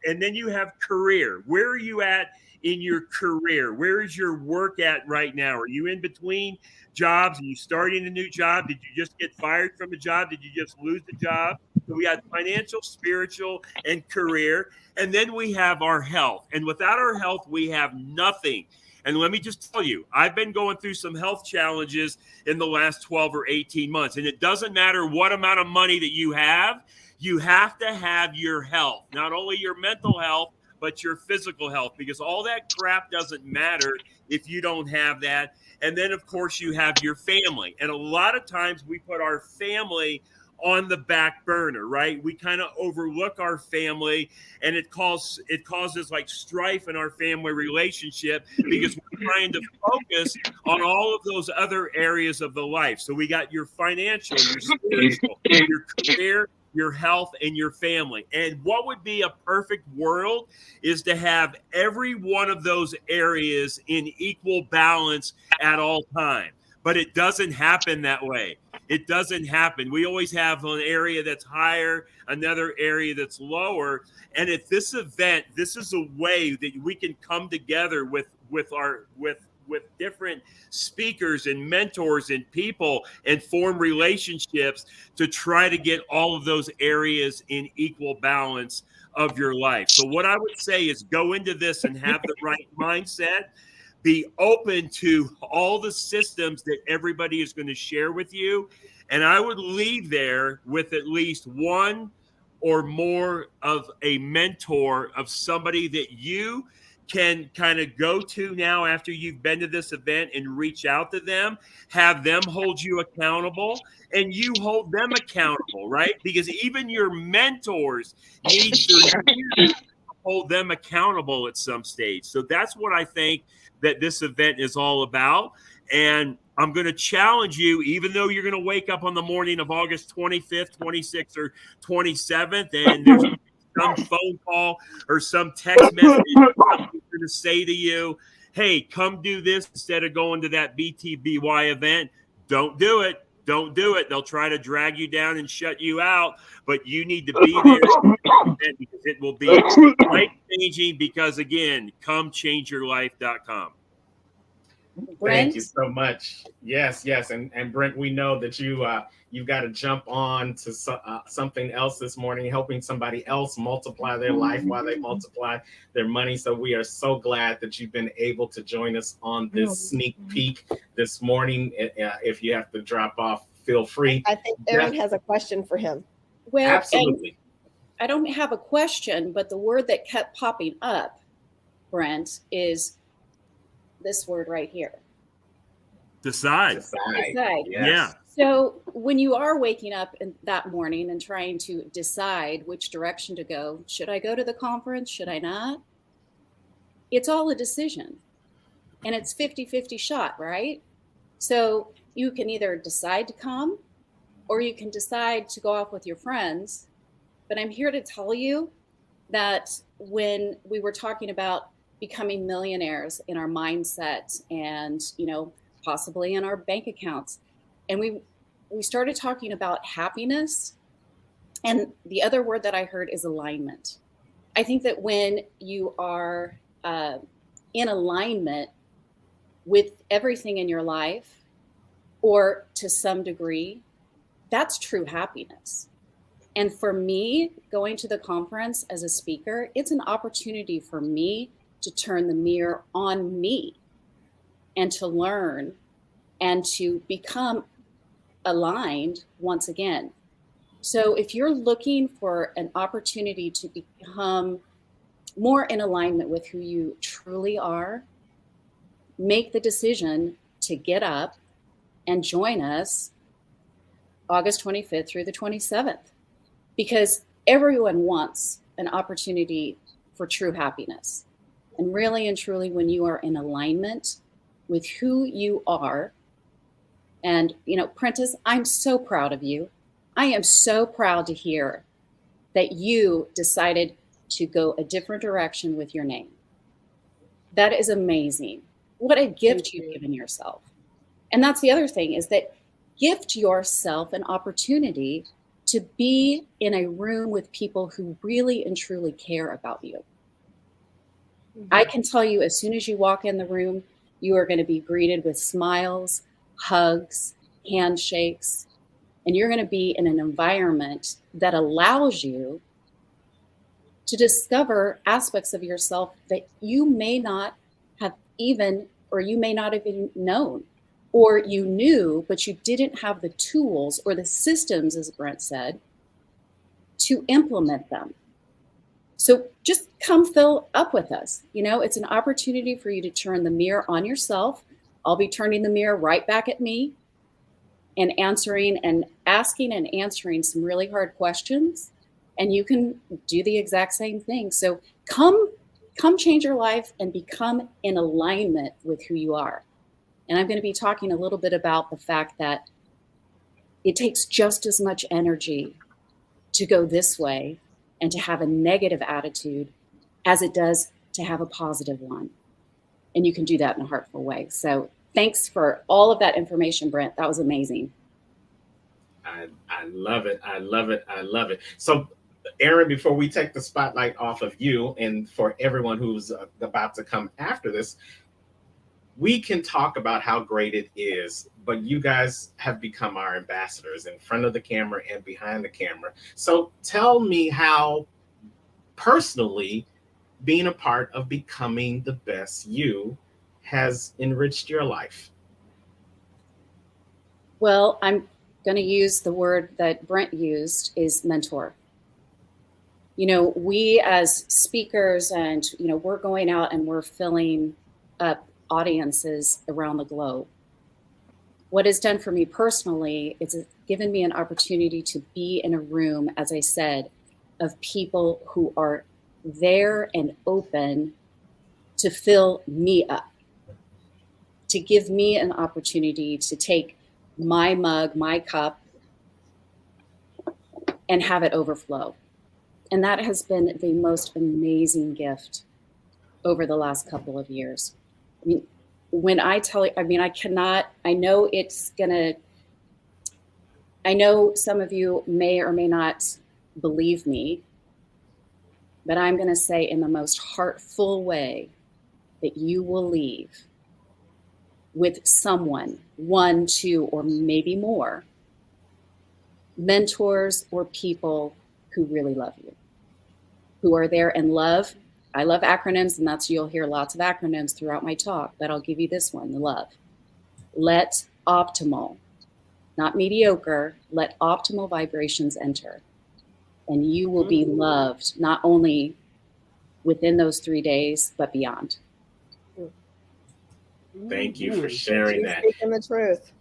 and then you have career. Where are you at in your career? Where is your work at right now? Are you in between jobs? Are you starting a new job? Did you just get fired from a job? Did you just lose the job? So we have financial, spiritual, and career. And then we have our health. And without our health, we have nothing. And let me just tell you, I've been going through some health challenges in the last 12 or 18 months. And it doesn't matter what amount of money that you have to have your health, not only your mental health, but your physical health, because all that crap doesn't matter if you don't have that. And then, of course, you have your family. And a lot of times we put our family on the back burner, right? We kind of overlook our family, and it causes like strife in our family relationship because we're trying to focus on all of those other areas of the life. So we got your financial, your spiritual, your career, your health, and your family. And what would be a perfect world is to have every one of those areas in equal balance at all times. But it doesn't happen that way. It doesn't happen. We always have an area that's higher, another area that's lower. And at this event, this is a way that we can come together with different speakers and mentors and people and form relationships to try to get all of those areas in equal balance of your life. So what I would say is go into this and have the right mindset. Be open to all the systems that everybody is going to share with you. And I would leave there with at least one or more of a mentor of somebody that you can kind of go to now after you've been to this event and reach out to them, have them hold you accountable, and you hold them accountable, right? Because even your mentors need to hold them accountable at some stage. So that's what I think that this event is all about. And I'm going to challenge you, even though you're going to wake up on the morning of August 25th, 26th, or 27th, and there's some phone call or some text message going to say to you, hey, come do this instead of going to that BTBY event. Don't do it. Don't do it. They'll try to drag you down and shut you out, but you need to be there because it will be life-changing because, again, comechangeyourlife.com. Brent? Thank you so much. Yes. And Brent, we know that you've got to jump on to something else this morning, helping somebody else multiply their life while they multiply their money. So we are so glad that you've been able to join us on this sneak peek this morning. If you have to drop off, feel free. I think Aaron has a question for him. Well, absolutely. I don't have a question, but the word that kept popping up, Brent, is this word right here. Decide. Decide. Yes. Yeah. So when you are waking up that morning and trying to decide which direction to go, should I go to the conference? Should I not? It's all a decision. And it's 50-50 shot, right? So you can either decide to come or you can decide to go off with your friends. But I'm here to tell you that when we were talking about becoming millionaires in our mindset and, possibly in our bank accounts, and we started talking about happiness, and the other word that I heard is alignment. I think that when you are in alignment with everything in your life, or to some degree, that's true happiness. And for me, going to the conference as a speaker, it's an opportunity for me to turn the mirror on me and to learn and to become aligned once again. So if you're looking for an opportunity to become more in alignment with who you truly are, make the decision to get up and join us August 25th through the 27th, because everyone wants an opportunity for true happiness. And really and truly, when you are in alignment with who you are, and, Prentice, I'm so proud of you. I am so proud to hear that you decided to go a different direction with your name. That is amazing. What a gift you've given yourself. And that's the other thing, is that gift yourself an opportunity to be in a room with people who really and truly care about you. I can tell you, as soon as you walk in the room, you are going to be greeted with smiles, hugs, handshakes, and you're going to be in an environment that allows you to discover aspects of yourself that you may not have even, or you may not have even known, or you knew, but you didn't have the tools or the systems, as Brent said, to implement them. So just come fill up with us. It's an opportunity for you to turn the mirror on yourself. I'll be turning the mirror right back at me and asking and answering some really hard questions. And you can do the exact same thing. So come change your life and become in alignment with who you are. And I'm going to be talking a little bit about the fact that it takes just as much energy to go this way and to have a negative attitude as it does to have a positive one. And you can do that in a heartful way. So thanks for all of that information, Brent. That was amazing. I love it. I love it. I love it. So, Aaron, before we take the spotlight off of you and for everyone who's about to come after this, we can talk about how great it is, but you guys have become our ambassadors in front of the camera and behind the camera. So tell me how personally being a part of becoming the best you has enriched your life. Well, I'm going to use the word that Brent used, is mentor. We as speakers and, we're going out and we're filling up audiences around the globe. What it's done for me personally is it's given me an opportunity to be in a room, as I said, of people who are there and open to fill me up, to give me an opportunity to take my mug, my cup, and have it overflow. And that has been the most amazing gift over the last couple of years. I mean, when I tell you, I know some of you may or may not believe me, but I'm going to say in the most heartful way that you will leave with someone, one, two, or maybe more, mentors or people who really love you, who are there and love. I love acronyms, and you'll hear lots of acronyms throughout my talk, but I'll give you this one, the love. Let optimal, not mediocre, let optimal vibrations enter. And you will be loved, not only within those 3 days, but beyond. Thank you for sharing that. Speaking the truth.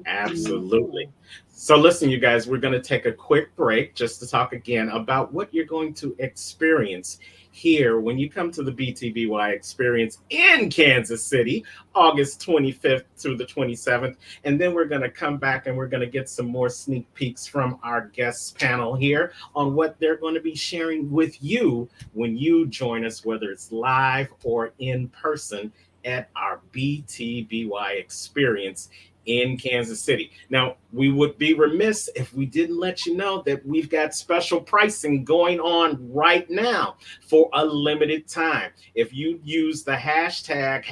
Absolutely. So listen, you guys, we're going to take a quick break just to talk again about what you're going to experience here when you come to the BTBY experience in Kansas City, August 25th through the 27th. And then we're going to come back and we're going to get some more sneak peeks from our guests panel here on what they're going to be sharing with you when you join us, whether it's live or in person at our BTBY experience in Kansas City. Now, we would be remiss if we didn't let you know that we've got special pricing going on right now for a limited time. If you use the hashtag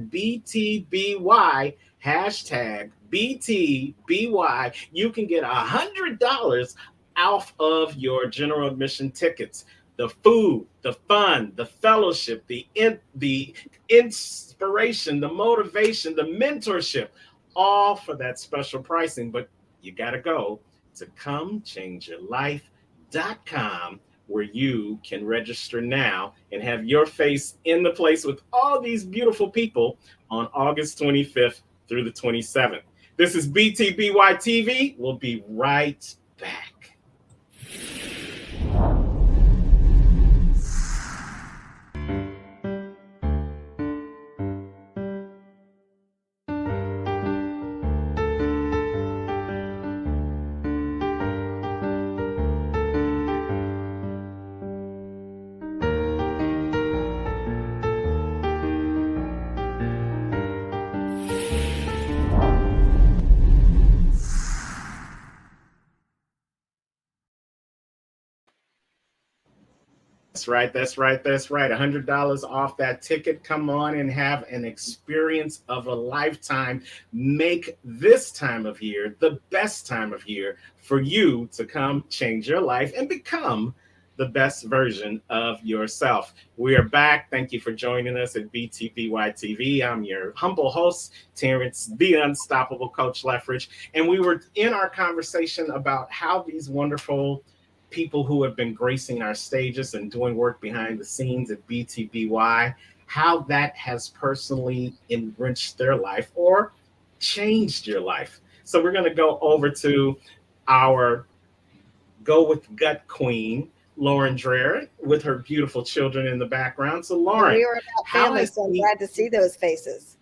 BTBY, hashtag BTBY, you can get $100 off of your general admission tickets. The food, the fun, the fellowship, the inspiration, the motivation, the mentorship, all for that special pricing. But you got to go to comechangeyourlife.com, where you can register now and have your face in the place with all these beautiful people on August 25th through the 27th. This is BTBY TV. We'll be right back. That's right. $100 off that ticket. Come on and have an experience of a lifetime. Make this time of year the best time of year for you to come change your life and become the best version of yourself. We are back. Thank you for joining us at BTBY TV. I'm your humble host, Terrence, the Unstoppable Coach Leffridge. And we were in our conversation about how these wonderful people who have been gracing our stages and doing work behind the scenes at BTBY, how that has personally enriched their life or changed your life. So we're going to go over to our Go with Gut Queen, Lauren Dreher, with her beautiful children in the background. So Lauren, we were about family, so I'm glad to see those faces.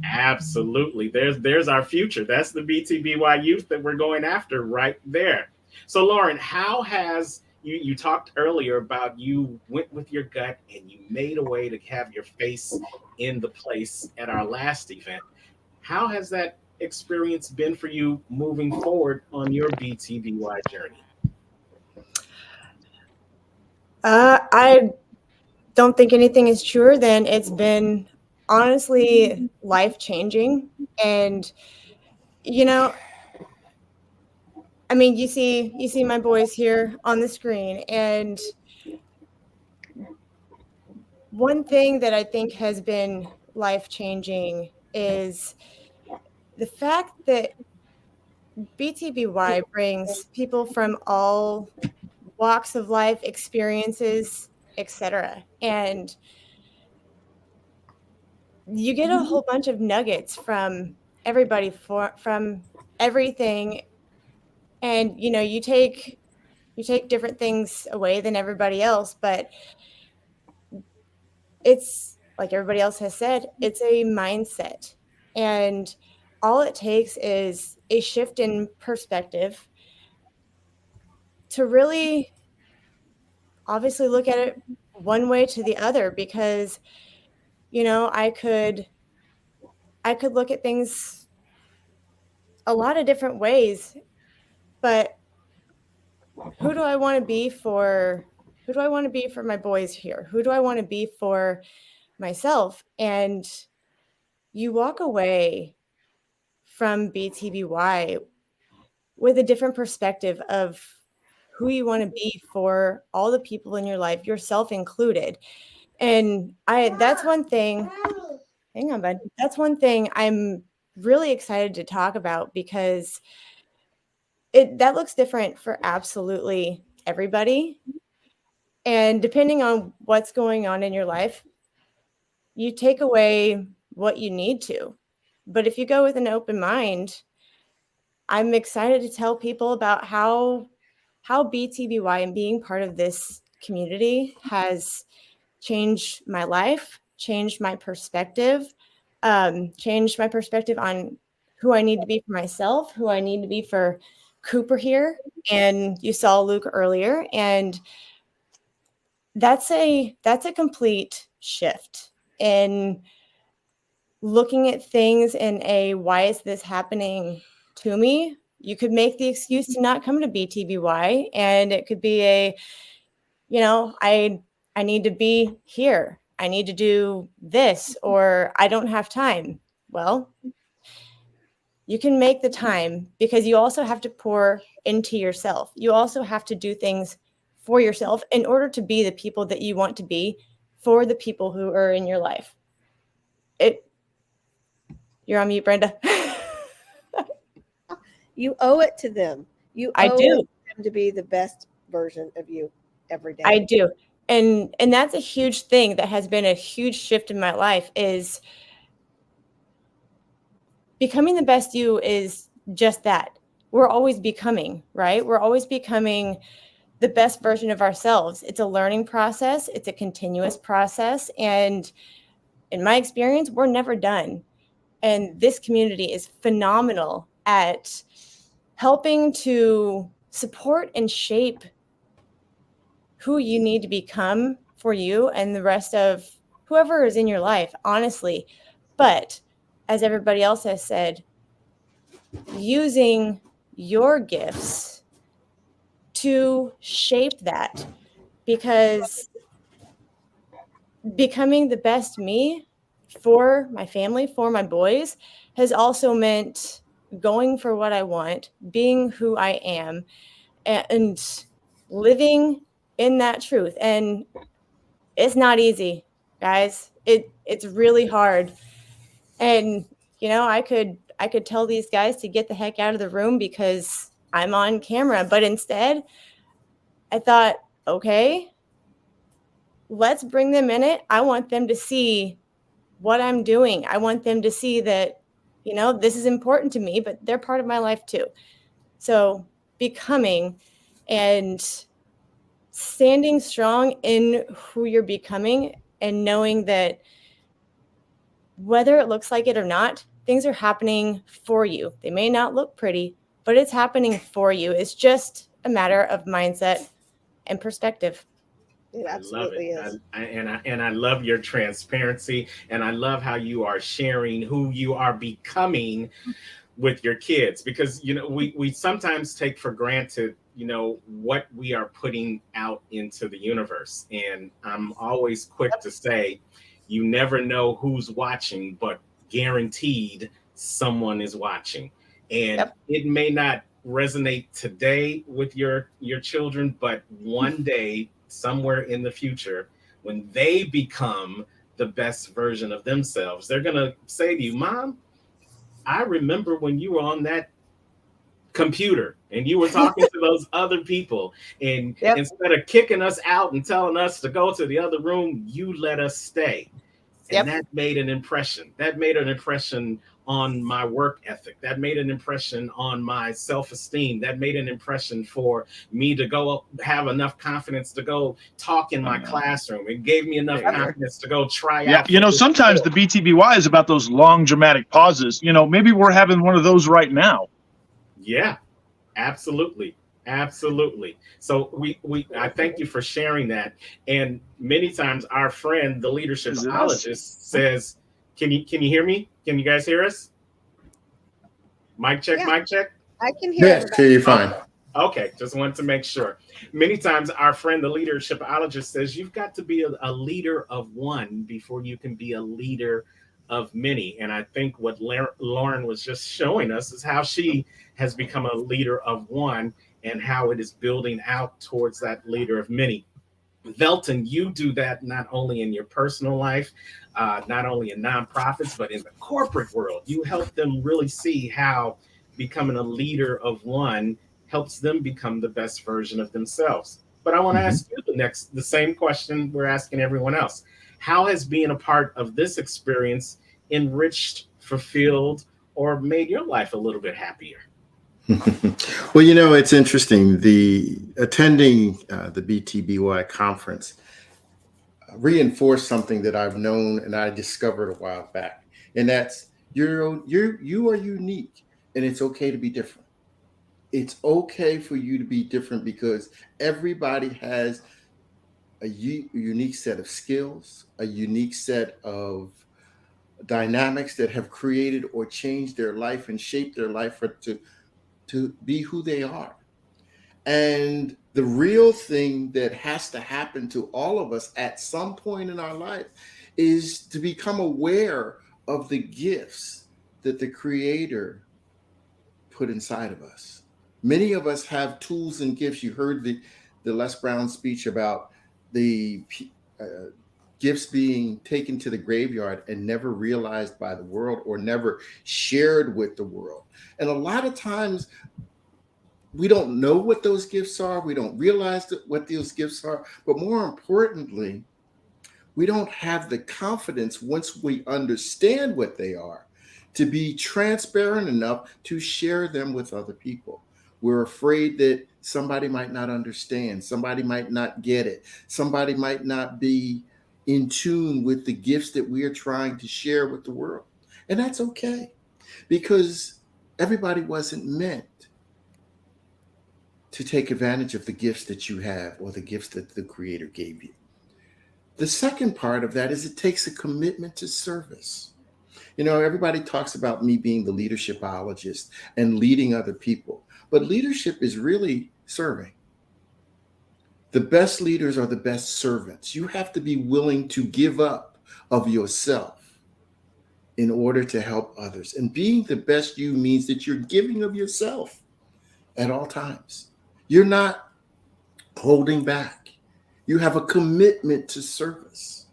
Absolutely. There's our future. That's the BTBY youth that we're going after right there. So Lauren, how has you talked earlier about you went with your gut and you made a way to have your face in the place at our last event. How has that experience been for you moving forward on your BTBY journey? I don't think anything is truer than it's been honestly life-changing. And, you know, I mean, you see my boys here on the screen, and one thing that I think has been life-changing is the fact that BTBY brings people from all walks of life, experiences, etc. And you get a whole bunch of nuggets from everybody from everything. And you take different things away than everybody else, but it's like everybody else has said, it's a mindset. And all it takes is a shift in perspective to really obviously look at it one way to the other, because I could look at things a lot of different ways, but who do I want to be for my boys here? Who do I want to be for myself? And you walk away from BTBY with a different perspective of who you want to be for all the people in your life, yourself included. And that's one thing. Hang on, bud. That's one thing I'm really excited to talk about, because that looks different for absolutely everybody. And depending on what's going on in your life, you take away what you need to. But if you go with an open mind, I'm excited to tell people about how BTBY and being part of this community has changed my life, changed my perspective on who I need to be for myself, who I need to be for Cooper here. And you saw Luke earlier, and that's a complete shift in looking at things in a why is this happening to me? You could make the excuse to not come to BTBY, and it could be a, I need to be here. I need to do this, or I don't have time. Well, you can make the time, because you also have to pour into yourself. You also have to do things for yourself in order to be the people that you want to be for the people who are in your life. You're on mute, Brenda. You owe it to them. You I owe do. it to them to be the best version of you every day. I do. And that's a huge thing that has been a huge shift in my life, is becoming the best you is just that. We're always becoming, right? We're always becoming the best version of ourselves. It's a learning process. It's a continuous process. And in my experience, we're never done. And this community is phenomenal at helping to support and shape who you need to become for you and the rest of whoever is in your life, honestly. But as everybody else has said, using your gifts to shape that, because becoming the best me for my family, for my boys, has also meant going for what I want, being who I am, and living in that truth. And it's not easy, guys. It's really hard. And I could tell these guys to get the heck out of the room because I'm on camera, but instead I thought, okay, let's bring them in it. I want them to see what I'm doing. I want them to see that, this is important to me, but they're part of my life too. So becoming and standing strong in who you're becoming, and knowing that whether it looks like it or not, things are happening for you. They may not look pretty, but it's happening for you. It's just a matter of mindset and perspective. It I love it. absolutely is. And I love your transparency, and I love how you are sharing who you are becoming with your kids, because we sometimes take for granted what we are putting out into the universe. And I'm always quick to say, you never know who's watching, but guaranteed someone is watching. And Yep. it may not resonate today with your children, but one day, somewhere in the future, when they become the best version of themselves, they're going to say to you, Mom, I remember when you were on that computer and you were talking to those other people, and Yep. instead of kicking us out and telling us to go to the other room, you let us stay. And Yep. that made an impression. That made an impression on my work ethic. That made an impression on my self-esteem. That made an impression for me to go have enough confidence to go talk in my classroom. It gave me enough confidence to go try out. Sometimes the BTBY is about those long dramatic pauses. Maybe we're having one of those right now. Yeah, absolutely. Absolutely. So I thank you for sharing that. And many times our friend, the leadershipologist, says, can you hear me? Can you guys hear us? Mic check, Yeah. mic check. I can hear Yes, hear you fine. Okay, just wanted to make sure. Many times our friend, the leadershipologist, says you've got to be a leader of one before you can be a leader of many. And I think what Lauren was just showing us is how she has become a leader of one, and how it is building out towards that leader of many. Velton, you do that not only in your personal life, not only in nonprofits, but in the corporate world. You help them really see how becoming a leader of one helps them become the best version of themselves. But I want to ask you the same question we're asking everyone else. How has being a part of this experience enriched, fulfilled, or made your life a little bit happier? Well, it's interesting. The attending the BTBY conference reinforced something that I've known and I discovered a while back, and that's you are unique, and it's okay to be different. It's okay for you to be different, because everybody has a unique set of skills, a unique set of dynamics that have created or changed their life and shaped their life to be who they are. And the real thing that has to happen to all of us at some point in our life is to become aware of the gifts that the Creator put inside of us. Many of us have tools and gifts. You heard the Les Brown speech about the gifts being taken to the graveyard and never realized by the world or never shared with the world. And a lot of times we don't know what those gifts are. We don't realize what those gifts are. But more importantly, we don't have the confidence once we understand what they are to be transparent enough to share them with other people. We're afraid that somebody might not understand, somebody might not get it, somebody might not be in tune with the gifts that we are trying to share with the world. And that's okay, because everybody wasn't meant to take advantage of the gifts that you have or the gifts that the Creator gave you. The second part of that is it takes a commitment to service. You know, everybody talks about me being the leadershipologist and leading other people, but leadership is really serving. The best leaders are the best servants. You have to be willing to give up of yourself in order to help others. And being the best you means that you're giving of yourself at all times. You're not holding back. You have a commitment to service.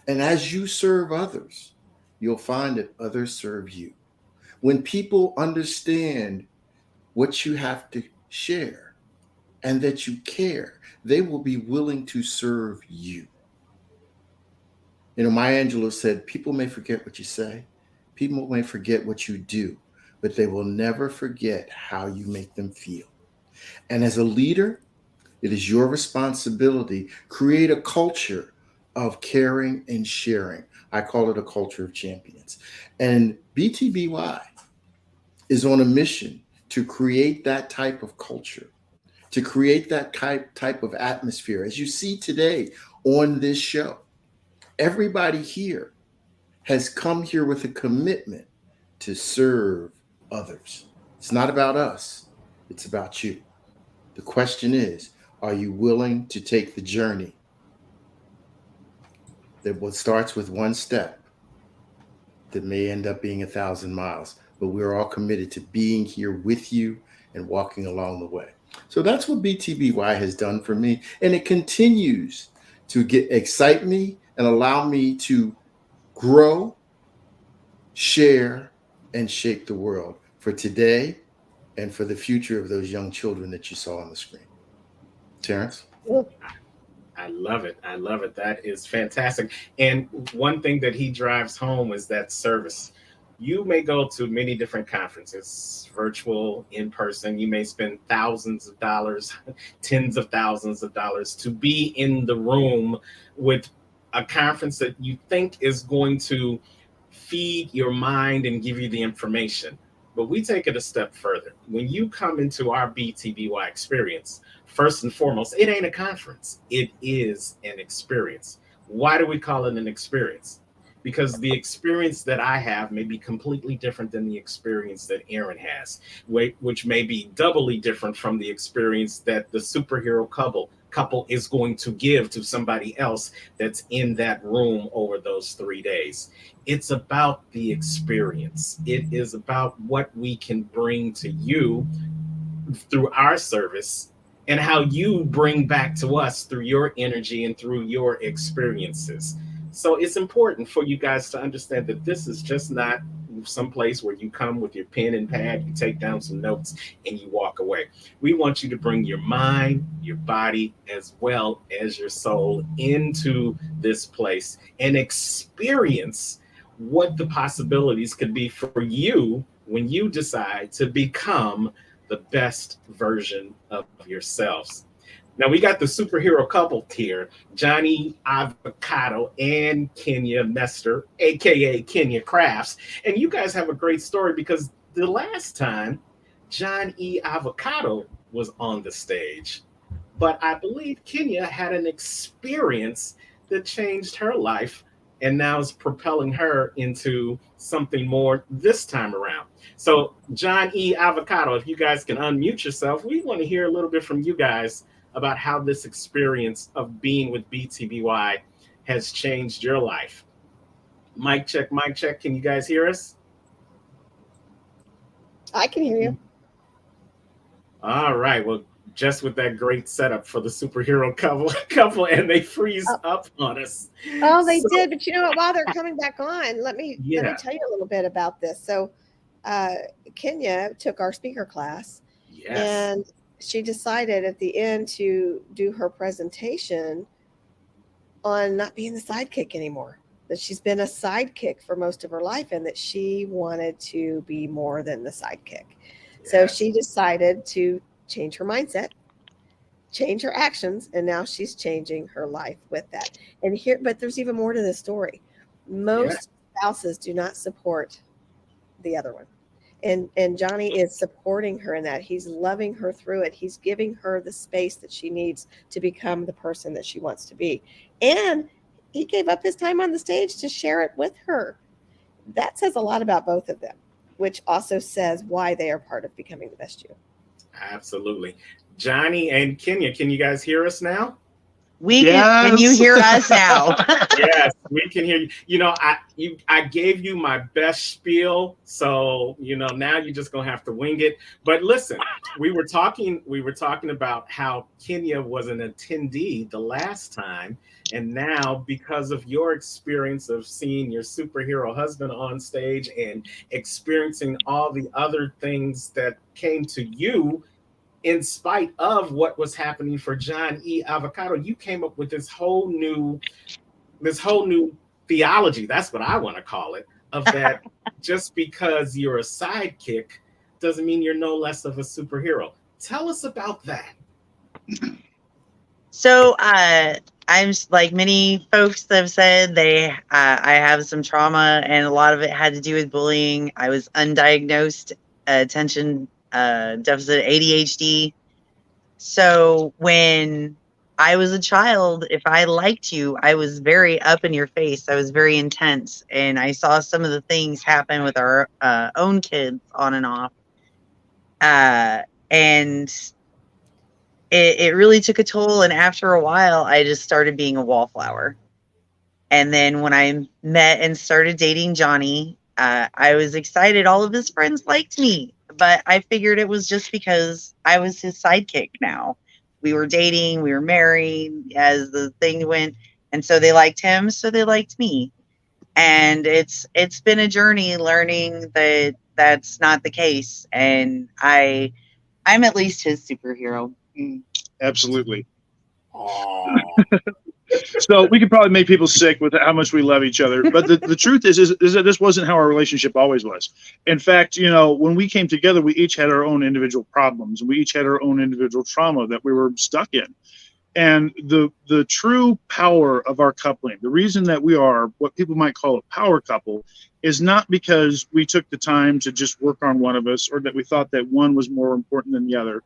And as you serve others, you'll find that others serve you. When people understand what you have to share and that you care, they will be willing to serve you. You know, Maya Angelou said, people may forget what you say, people may forget what you do, but they will never forget how you make them feel. And as a leader, it is your responsibility. Create a culture of caring and sharing. I call it a culture of champions. And BTBY is on a mission to create that type of culture, to create that type of atmosphere. As you see today on this show, everybody here has come here with a commitment to serve others. It's not about us, it's about you. The question is, are you willing to take the journey that starts with one step that may end up being 1,000 miles? But we're all committed to being here with you and walking along the way. So that's what BTBY has done for me. And it continues to excite me and allow me to grow, share, and shape the world for today and for the future of those young children that you saw on the screen. Terrence? I love it. I love it. That is fantastic. And one thing that he drives home is that service. You may go to many different conferences, virtual, in person. You may spend thousands of dollars, tens of thousands of dollars to be in the room with a conference that you think is going to feed your mind and give you the information. But we take it a step further. When you come into our BTBY experience, first and foremost, it ain't a conference. It is an experience. Why do we call it an experience? Because the experience that I have may be completely different than the experience that Aaron has, which may be doubly different from the experience that the superhero couple is going to give to somebody else that's in that room over those 3 days. It's about the experience. It is about what we can bring to you through our service and how you bring back to us through your energy and through your experiences. So it's important for you guys to understand that this is just not some place where you come with your pen and pad, you take down some notes, and you walk away. We want you to bring your mind, your body, as well as your soul into this place and experience what the possibilities could be for you when you decide to become the best version of yourselves. Now we got the superhero couple here, Johnny Avocado and Kenya Mester, aka Kenya Crafts. And you guys have a great story because the last time John E. Avocado was on the stage, but I believe Kenya had an experience that changed her life and now is propelling her into something more this time around. So, John E. Avocado, if you guys can unmute yourself, we want to hear a little bit from you guys about how this experience of being with BTBY has changed your life. Mic check, mic check. Can you guys hear us? I can hear you. All right. Well, just with that great setup for the superhero couple, and they freeze up on us. Oh, they did. But you know what? While they're coming back on, let me tell you a little bit about this. So, Kenya took our speaker class, and she decided at the end to do her presentation on not being the sidekick anymore. That she's been a sidekick for most of her life, and that she wanted to be more than the sidekick. So she decided to change her mindset, change her actions, and now she's changing her life with that. And here, but there's even more to this story. Most spouses do not support the other one. And Johnny is supporting her in that. He's loving her through it. He's giving her the space that she needs to become the person that she wants to be. And he gave up his time on the stage to share it with her. That says a lot about both of them, which also says why they are part of becoming the best you. Absolutely. Johnny and Kenya, can you guys hear us now? We can you hear us now? Yes, we can hear you. You know, I gave you my best spiel, so now you're just gonna have to wing it. But listen, we were talking about how Kenya was an attendee the last time, and now because of your experience of seeing your superhero husband on stage and experiencing all the other things that came to you in spite of what was happening for John E. Avocado, you came up with this whole new theology, that's what I want to call it, of that just because you're a sidekick doesn't mean you're no less of a superhero. Tell us about that. So I'm like many folks have said, I have some trauma, and a lot of it had to do with bullying. I was undiagnosed attention deficit ADHD. So when I was a child, if I liked you, I was very up in your face. I was very intense, and I saw some of the things happen with our own kids on and off. And it really took a toll. And after a while, I just started being a wallflower. And then when I met and started dating Johnny, I was excited. All of his friends liked me, but I figured it was just because I was his sidekick now. We were dating, we were married as the thing went. And so they liked him, so they liked me. And it's been a journey learning that that's not the case. And I'm at least his superhero. Absolutely. So we could probably make people sick with how much we love each other. But the truth is that this wasn't how our relationship always was. In fact, when we came together, we each had our own individual problems. We each had our own individual trauma that we were stuck in. And the true power of our coupling, the reason that we are what people might call a power couple, is not because we took the time to just work on one of us, or that we thought that one was more important than the other.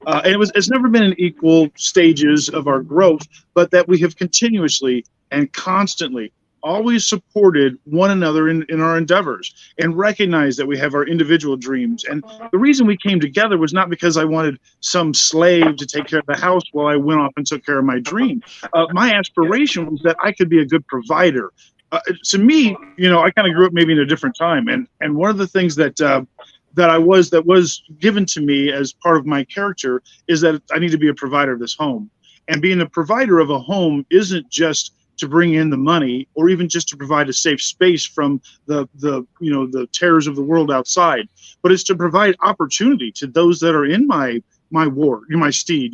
And it's never been in equal stages of our growth, but that we have continuously and constantly always supported one another in our endeavors, and recognized that we have our individual dreams. And the reason we came together was not because I wanted some slave to take care of the house while I went off and took care of my dream. My aspiration was that I could be a good provider. To me, I kind of grew up maybe in a different time. And one of the things that was given to me as part of my character is that I need to be a provider of this home. And being a provider of a home isn't just to bring in the money, or even just to provide a safe space from the terrors of the world outside, but it's to provide opportunity to those that are in my ward, my steed,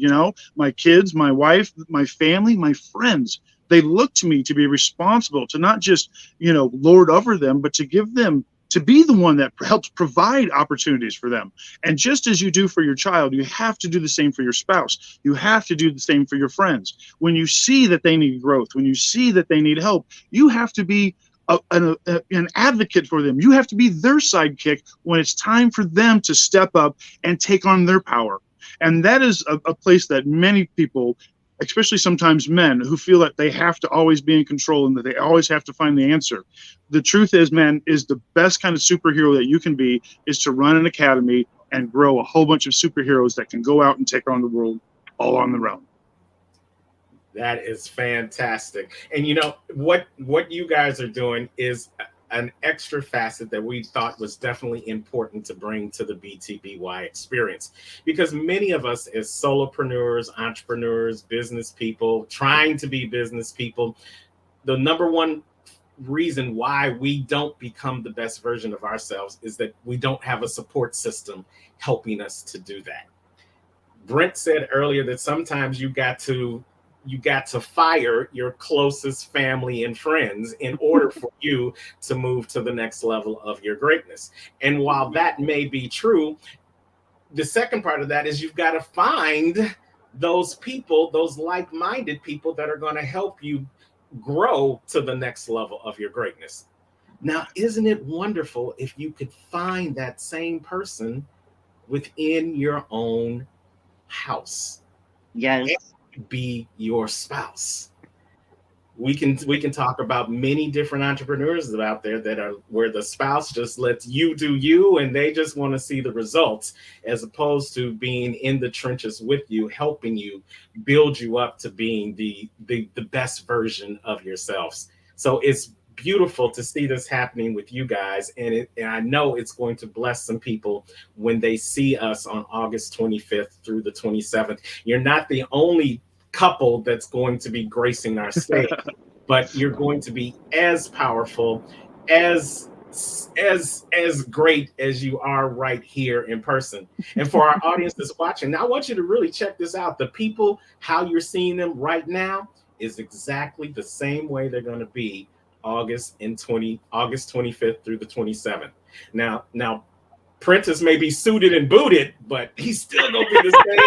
my kids, my wife, my family, my friends. They look to me to be responsible, to not just, lord over them, but to give them, to be the one that helps provide opportunities for them. And just as you do for your child, you have to do the same for your spouse. You have to do the same for your friends. When you see that they need growth, when you see that they need help, you have to be an advocate for them. You have to be their sidekick when it's time for them to step up and take on their power. And that is a place that many people especially sometimes men who feel that they have to always be in control and that they always have to find the answer. The truth is, man, is the best kind of superhero that you can be is to run an academy and grow a whole bunch of superheroes that can go out and take on the world all on their own. That is fantastic. And you know what you guys are doing is an extra facet that we thought was definitely important to bring to the BTBY experience, because many of us as solopreneurs, entrepreneurs, business people, trying to be business people, the number one reason why we don't become the best version of ourselves is that we don't have a support system helping us to do that. Brent said earlier that sometimes you got to fire your closest family and friends in order for you to move to the next level of your greatness. And while that may be true, the second part of that is you've got to find those people, those like-minded people that are going to help you grow to the next level of your greatness. Now, isn't it wonderful if you could find that same person within your own house? Yes. Be your spouse. We can talk about many different entrepreneurs out there that are where the spouse just lets you do you and they just want to see the results, as opposed to being in the trenches with you, helping you build you up to being the best version of yourselves. So it's beautiful to see this happening with you guys, and I know it's going to bless some people when they see us on August 25th through the 27th. You're not the only couple that's going to be gracing our stage, but you're going to be as powerful, as great as you are right here in person. And for our audience that's watching, now I want you to really check this out. The people, how you're seeing them right now is exactly the same way they're going to be August 25th through the 27th. Now Prentice may be suited and booted, but he's still gonna be the same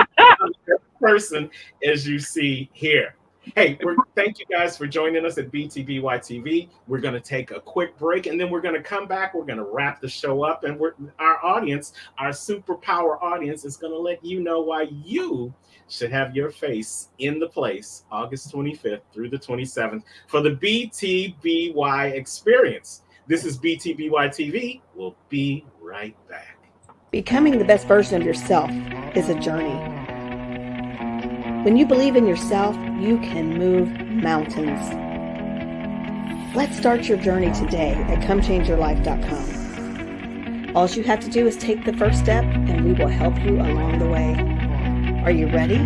person as you see here. Hey, thank you guys for joining us at BTBY TV. We're going to take a quick break, and then we're going to come back. We're going to wrap the show up, and our audience, our superpower audience, is going to let you know why you should have your face in the place August 25th through the 27th for the BTBY experience. This is BTBY TV. We'll be right back. Becoming the best version of yourself is a journey. When you believe in yourself, you can move mountains. Let's start your journey today at ComeChangeYourLife.com. All you have to do is take the first step, and we will help you along the way. Are you ready?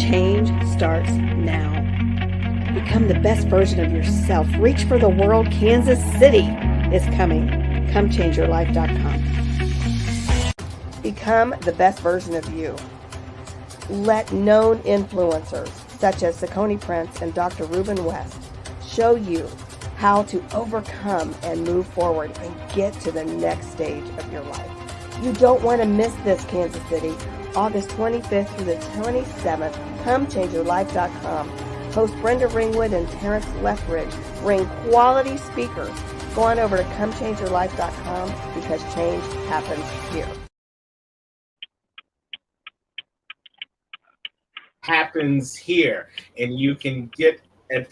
Change starts now. Become the best version of yourself. Reach for the world. Kansas City is coming. ComeChangeYourLife.com. Become the best version of you. Let known influencers such as Saucony Prince and Dr. Ruben West show you how to overcome and move forward and get to the next stage of your life. You don't want to miss this, Kansas City. August 25th through the 27th, ComeChangeYourLife.com. Host Brenda Ringwood and Terrence Lethbridge bring quality speakers. Go on over to ComeChangeYourLife.com because change happens here. Happens here, and you can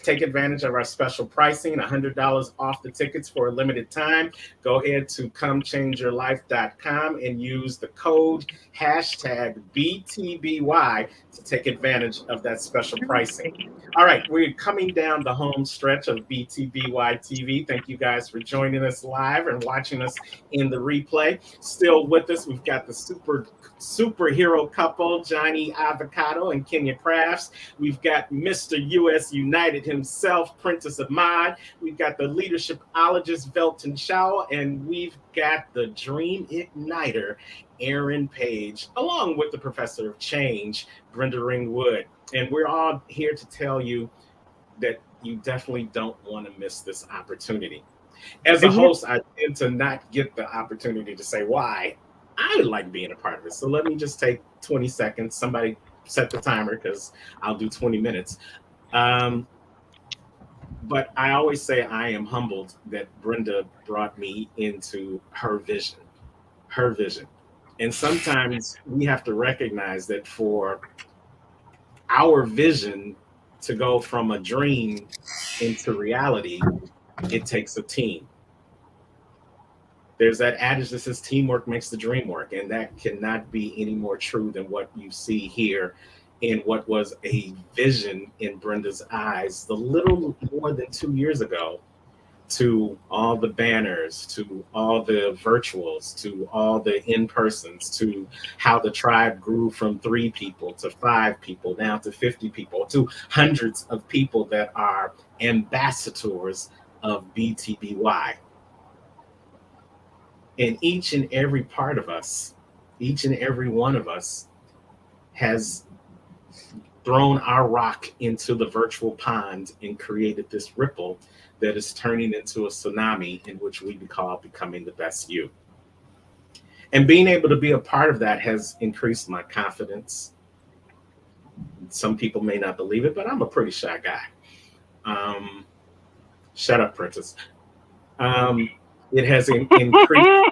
take advantage of our special pricing, $100 off the tickets for a limited time. Go ahead to ComeChangeYourLife.com and use the code #BTBY to take advantage of that special pricing. All right, we're coming down the home stretch of BTBY TV. Thank you guys for joining us live and watching us in the replay. Still with us, we've got the superhero couple, Johnny Avocado and Kenya Crafts. We've got Mr. US United himself, Prentice Ahmad. We've got the leadershipologist, Velton Shaw, and we've got the dream igniter, Aaron Page, along with the professor of change, Brenda Ringwood. And we're all here to tell you that you definitely don't want to miss this opportunity. As a host, I tend to not get the opportunity to say why I like being a part of it. So let me just take 20 seconds. Somebody set the timer because I'll do 20 minutes. But I always say I am humbled that Brenda brought me into her vision. And sometimes we have to recognize that for our vision to go from a dream into reality, it takes a team. There's that adage that says teamwork makes the dream work, and that cannot be any more true than what you see here in what was a vision in Brenda's eyes the little more than 2 years ago, to all the banners, to all the virtuals, to all the in-persons, to how the tribe grew from 3 people to 5 people, down to 50 people, to hundreds of people that are ambassadors of BTBY. And each and every part of us, each and every one of us has thrown our rock into the virtual pond and created this ripple that is turning into a tsunami in which we call becoming the best you. And being able to be a part of that has increased my confidence. Some people may not believe it, but I'm a pretty shy guy. Shut up, Princess. It has increased.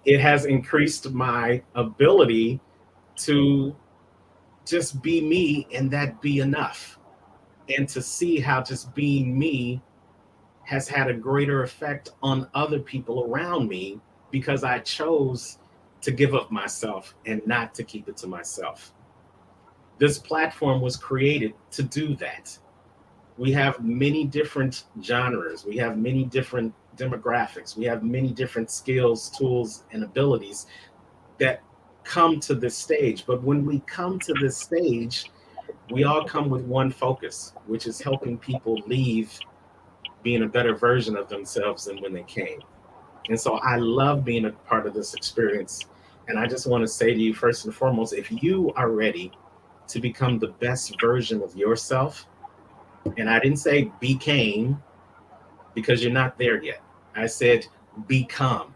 It has increased my ability to just be me and that be enough, and to see how just being me has had a greater effect on other people around me because I chose to give up myself and not to keep it to myself. This platform was created to do that. We have many different genres, we have many different demographics, we have many different skills, tools, and abilities that come to this stage. But when we come to this stage, we all come with one focus, which is helping people leave being a better version of themselves than when they came. And so I love being a part of this experience. And I just want to say to you, first and foremost, if you are ready to become the best version of yourself, and I didn't say became, because you're not there yet. I said become.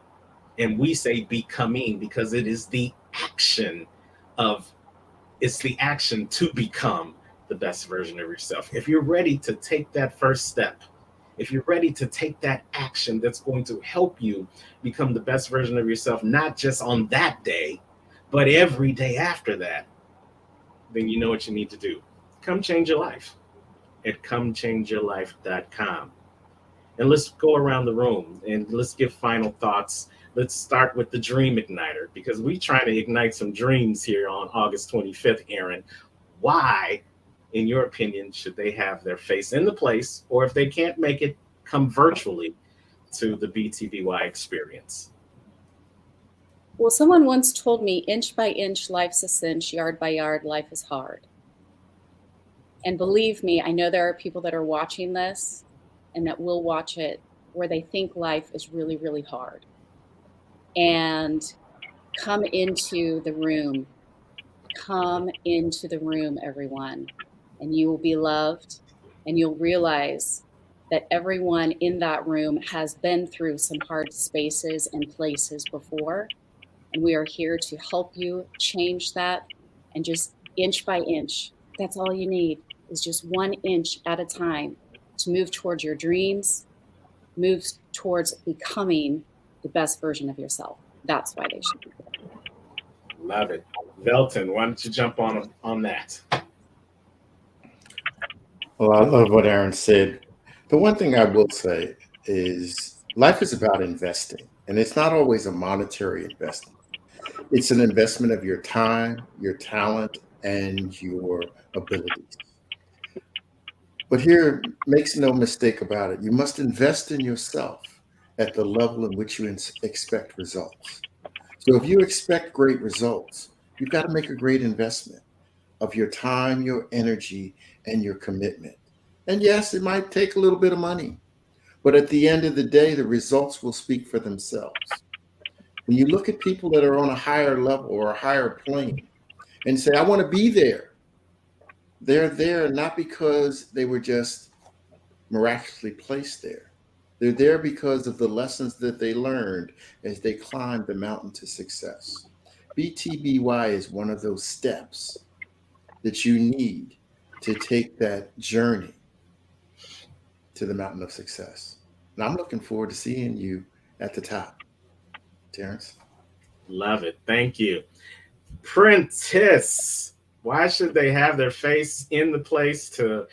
And we say becoming because it is the action of, it's the action to become the best version of yourself. If you're ready to take that first step, if you're ready to take that action that's going to help you become the best version of yourself, not just on that day, but every day after that, then you know what you need to do. Come change your life at comechangeyourlife.com. And let's go around the room and let's give final thoughts. Let's start with the Dream Igniter, because we're trying to ignite some dreams here on August 25th, Aaron. Why, in your opinion, should they have their face in the place, or if they can't make it, come virtually to the BTBY experience? Well, someone once told me, inch by inch, life's a cinch, yard by yard, life is hard. And believe me, I know there are people that are watching this and that will watch it where they think life is really, really hard. And come into the room. Come into the room, everyone, and you will be loved, and you'll realize that everyone in that room has been through some hard spaces and places before, and we are here to help you change that. And just inch by inch, that's all you need, is just 1 inch at a time to move towards your dreams, move towards becoming the best version of yourself. That's why they should be there. Love it. Velton, why don't you jump on that? Well, I love what Aaron said. The one thing I will say is life is about investing, and it's not always a monetary investment. It's an investment of your time, your talent, and your abilities. But here, makes no mistake about it, you must invest in yourself at the level in which you expect results. So if you expect great results, you've got to make a great investment of your time, your energy, and your commitment. And yes, it might take a little bit of money, but at the end of the day, the results will speak for themselves. When you look at people that are on a higher level or a higher plane and say, I want to be there, they're there not because they were just miraculously placed there. They're there because of the lessons that they learned as they climbed the mountain to success. BTBY is one of those steps that you need to take that journey to the mountain of success. And I'm looking forward to seeing you at the top, Terrence. Love it. Thank you. Prentice, Why should they have their face in the place to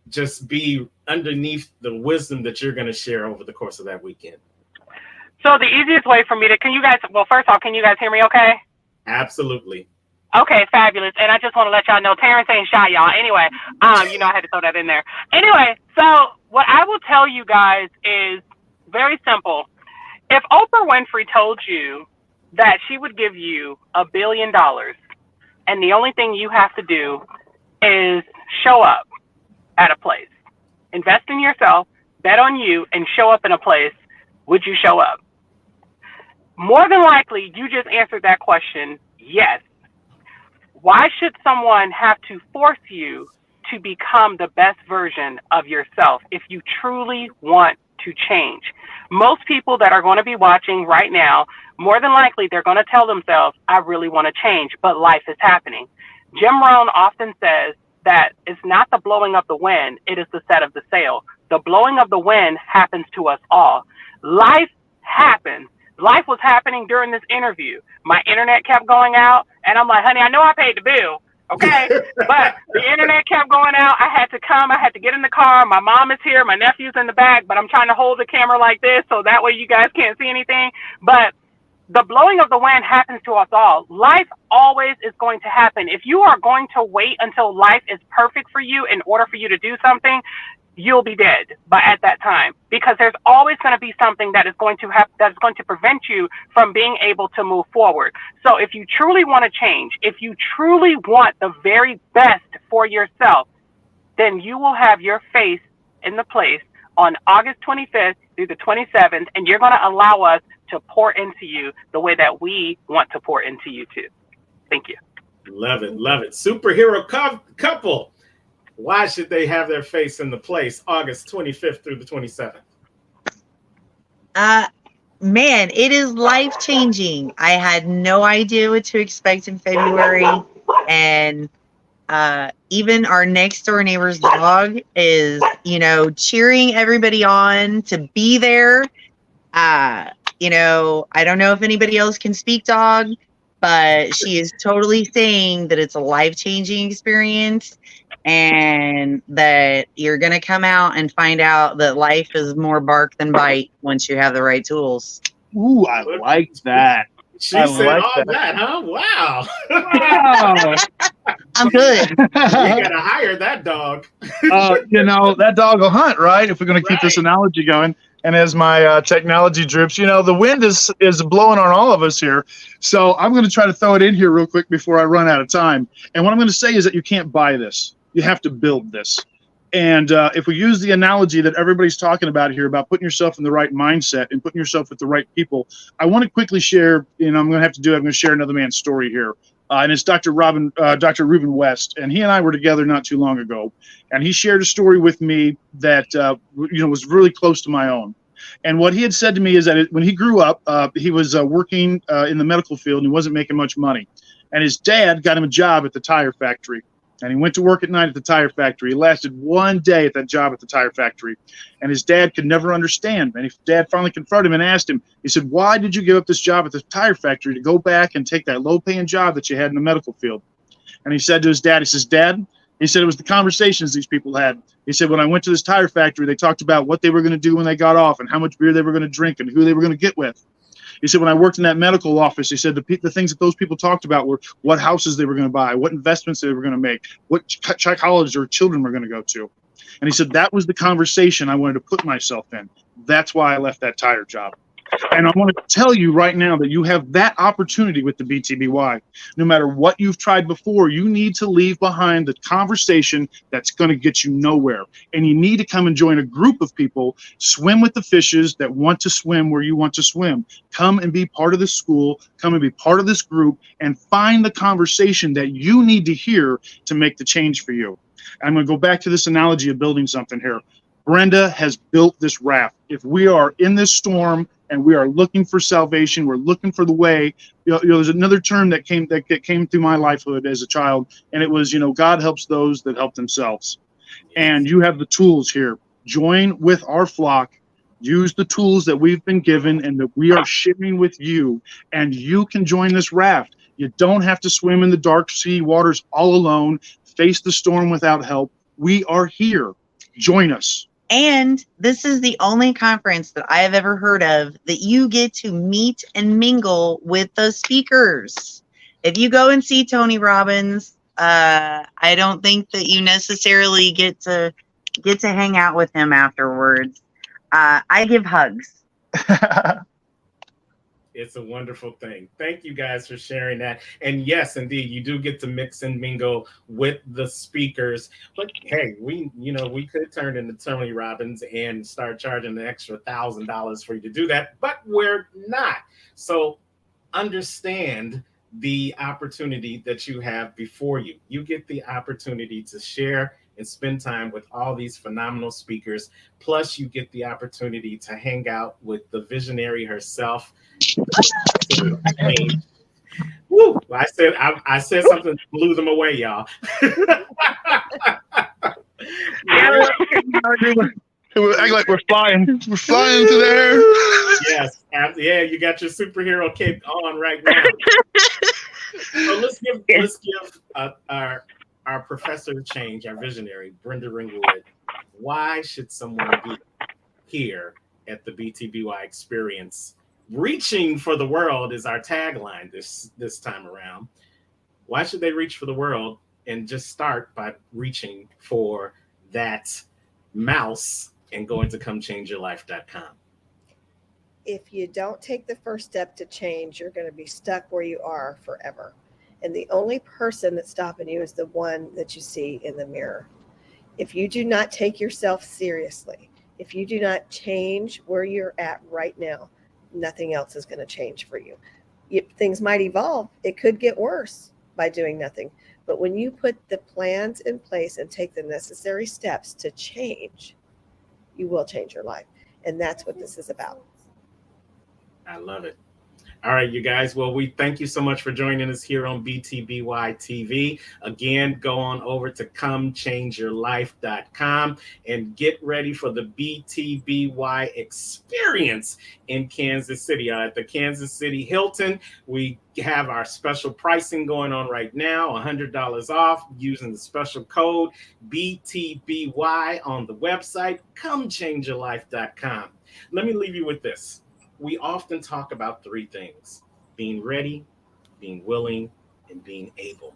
just be underneath the wisdom that you're going to share over the course of that weekend? So the easiest way for me to, first off, can you guys hear me okay? Absolutely. Okay, fabulous. And I just want to let y'all know, Terrence ain't shy, y'all. Anyway, I had to throw that in there. Anyway, so what I will tell you guys is very simple. If Oprah Winfrey told you that she would give you $1 billion and the only thing you have to do is show up at a place, invest in yourself, bet on you, and show up in a place, would you show up? More than likely, you just answered that question, yes. Why should someone have to force you to become the best version of yourself if you truly want to change? Most people that are going to be watching right now, more than likely, they're going to tell themselves, I really want to change, but life is happening. Jim Rohn often says that it's not the blowing of the wind, it is the set of the sail. The blowing of the wind happens to us all. Life happens. Life was happening during this interview. My internet kept going out, and I'm like, honey, I know I paid the bill, okay? But the internet kept going out. I had to come. I had to get in the car. My mom is here. My nephew's in the back, but I'm trying to hold the camera like this so that way you guys can't see anything. But the blowing of the wind happens to us all. Life always is going to happen. If you are going to wait until life is perfect for you in order for you to do something, you'll be dead at that time, because there's always going to be something that is going to that's going to prevent you from being able to move forward. So if you truly want to change, if you truly want the very best for yourself, then you will have your face in the place on August 25th through the 27th, and you're going to allow us to pour into you the way that we want to pour into you too. Thank you. Love it. Love it. Superhero couple. Why should they have their face in the place August 25th through the 27th? Man, it is life-changing. I had no idea what to expect in February. And even our next door neighbor's dog is, cheering everybody on to be there. I don't know if anybody else can speak dog, but she is totally saying that it's a life-changing experience, and that you're going to come out and find out that life is more bark than bite once you have the right tools. Ooh, I like that. She said like all that, huh? Wow. Wow. I'm good. You gotta hire that dog. That dog will hunt, right? If we're going to keep this analogy going. And as my technology drips, the wind is blowing on all of us here. So I'm going to try to throw it in here real quick before I run out of time. And what I'm going to say is that you can't buy this. You have to build this. And if we use the analogy that everybody's talking about here about putting yourself in the right mindset and putting yourself with the right people, I want to quickly share, I'm going to share another man's story here. And it's Dr. Reuben West. And he and I were together not too long ago. And he shared a story with me that, was really close to my own. And what he had said to me is that when he grew up, he was working in the medical field and he wasn't making much money. And his dad got him a job at the tire factory. And he went to work at night at the tire factory. He lasted one day at that job at the tire factory. And his dad could never understand. And his dad finally confronted him and asked him, he said, why did you give up this job at the tire factory to go back and take that low-paying job that you had in the medical field? And he said to his dad, he says, Dad, he said, it was the conversations these people had. He said, when I went to this tire factory, they talked about what they were going to do when they got off and how much beer they were going to drink and who they were going to get with. He said, when I worked in that medical office, he said, the things that those people talked about were what houses they were going to buy, what investments they were going to make, what college their children were going to go to. And he said, that was the conversation I wanted to put myself in. That's why I left that tire job. And I want to tell you right now that you have that opportunity with the BTBY. No matter what you've tried before, you need to leave behind the conversation that's going to get you nowhere. And you need to come and join a group of people, swim with the fishes that want to swim where you want to swim. Come and be part of this school, come and be part of this group, and find the conversation that you need to hear to make the change for you. I'm going to go back to this analogy of building something here. Brenda has built this raft. If we are in this storm and we are looking for salvation, we're looking for the way. There's another term that came through my lifehood as a child, and it was, God helps those that help themselves. And you have the tools here. Join with our flock. Use the tools that we've been given and that we are sharing with you, and you can join this raft. You don't have to swim in the dark sea waters all alone, face the storm without help. We are here. Join us. And this is the only conference that I have ever heard of that you get to meet and mingle with the speakers. If you go and see Tony Robbins, I don't think that you necessarily get to hang out with him afterwards. I give hugs. It's a wonderful thing. Thank you guys for sharing that. And yes, indeed, you do get to mix and mingle with the speakers. But hey, we could turn into Tony Robbins and start charging an extra $1,000 for you to do that, but we're not. So understand the opportunity that you have before you. You get the opportunity to share and spend time with all these phenomenal speakers. Plus, you get the opportunity to hang out with the visionary herself. Woo, I said something to blew them away, y'all. We're acting like we're flying. We're flying through the air. Yes, yeah, you got your superhero cape on right now. So let's give our professor of change, our visionary, Brenda Ringwood. Why should someone be here at the BTBY experience? Reaching for the world is our tagline this time around. Why should they reach for the world? And just start by reaching for that mouse and going to comechangeyourlife.com. If you don't take the first step to change, you're going to be stuck where you are forever. And the only person that's stopping you is the one that you see in the mirror. If you do not take yourself seriously, if you do not change where you're at right now, nothing else is going to change for you. Things might evolve. It could get worse by doing nothing. But when you put the plans in place and take the necessary steps to change, you will change your life. And that's what this is about. I love it. All right, you guys. Well, we thank you so much for joining us here on BTBY TV. Again, go on over to comechangeyourlife.com and get ready for the BTBY experience in Kansas City. At the Kansas City Hilton, we have our special pricing going on right now, $100 off using the special code BTBY on the website, comechangeyourlife.com. Let me leave you with this. We often talk about three things: being ready, being willing, and being able.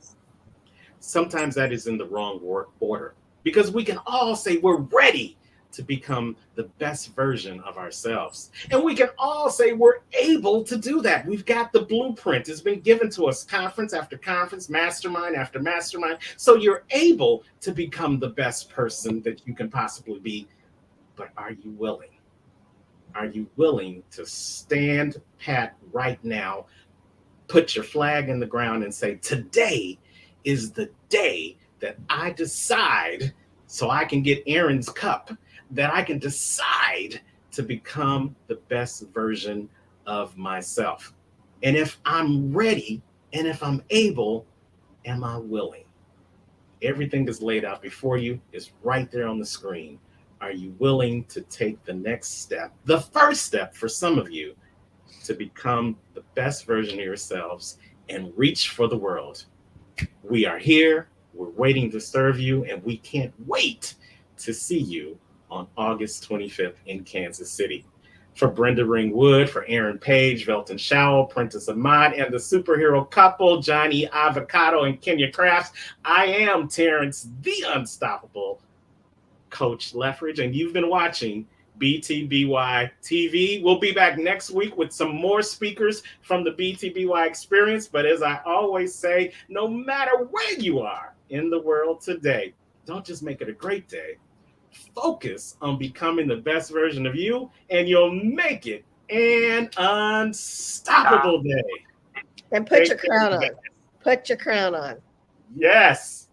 Sometimes that is in the wrong order, because we can all say we're ready to become the best version of ourselves. And we can all say we're able to do that. We've got the blueprint. It's been given to us conference after conference, mastermind after mastermind. So you're able to become the best person that you can possibly be. But are you willing? Are you willing to stand pat right now, put your flag in the ground and say, today is the day that I decide, so I can get Aaron's cup, that I can decide to become the best version of myself? And if I'm ready and if I'm able, am I willing? Everything is laid out before you. It's right there on the screen. Are you willing to take the next step, the first step for some of you, to become the best version of yourselves and reach for the world? We are here. We're waiting to serve you, and we can't wait to see you on August 25th in Kansas City. For Brenda Ringwood, for Aaron Page, Velton Showell, Prentice Ahmad, and the superhero couple, Johnny Avocado and Kenya Crafts, I am Terrence, the Unstoppable Coach Leffridge, and you've been watching BTBY TV. We'll be back next week with some more speakers from the BTBY experience. But as I always say, no matter where you are in the world today, don't just make it a great day. Focus on becoming the best version of you, and you'll make it an unstoppable day. And put your crown on. Put your crown on. Yes.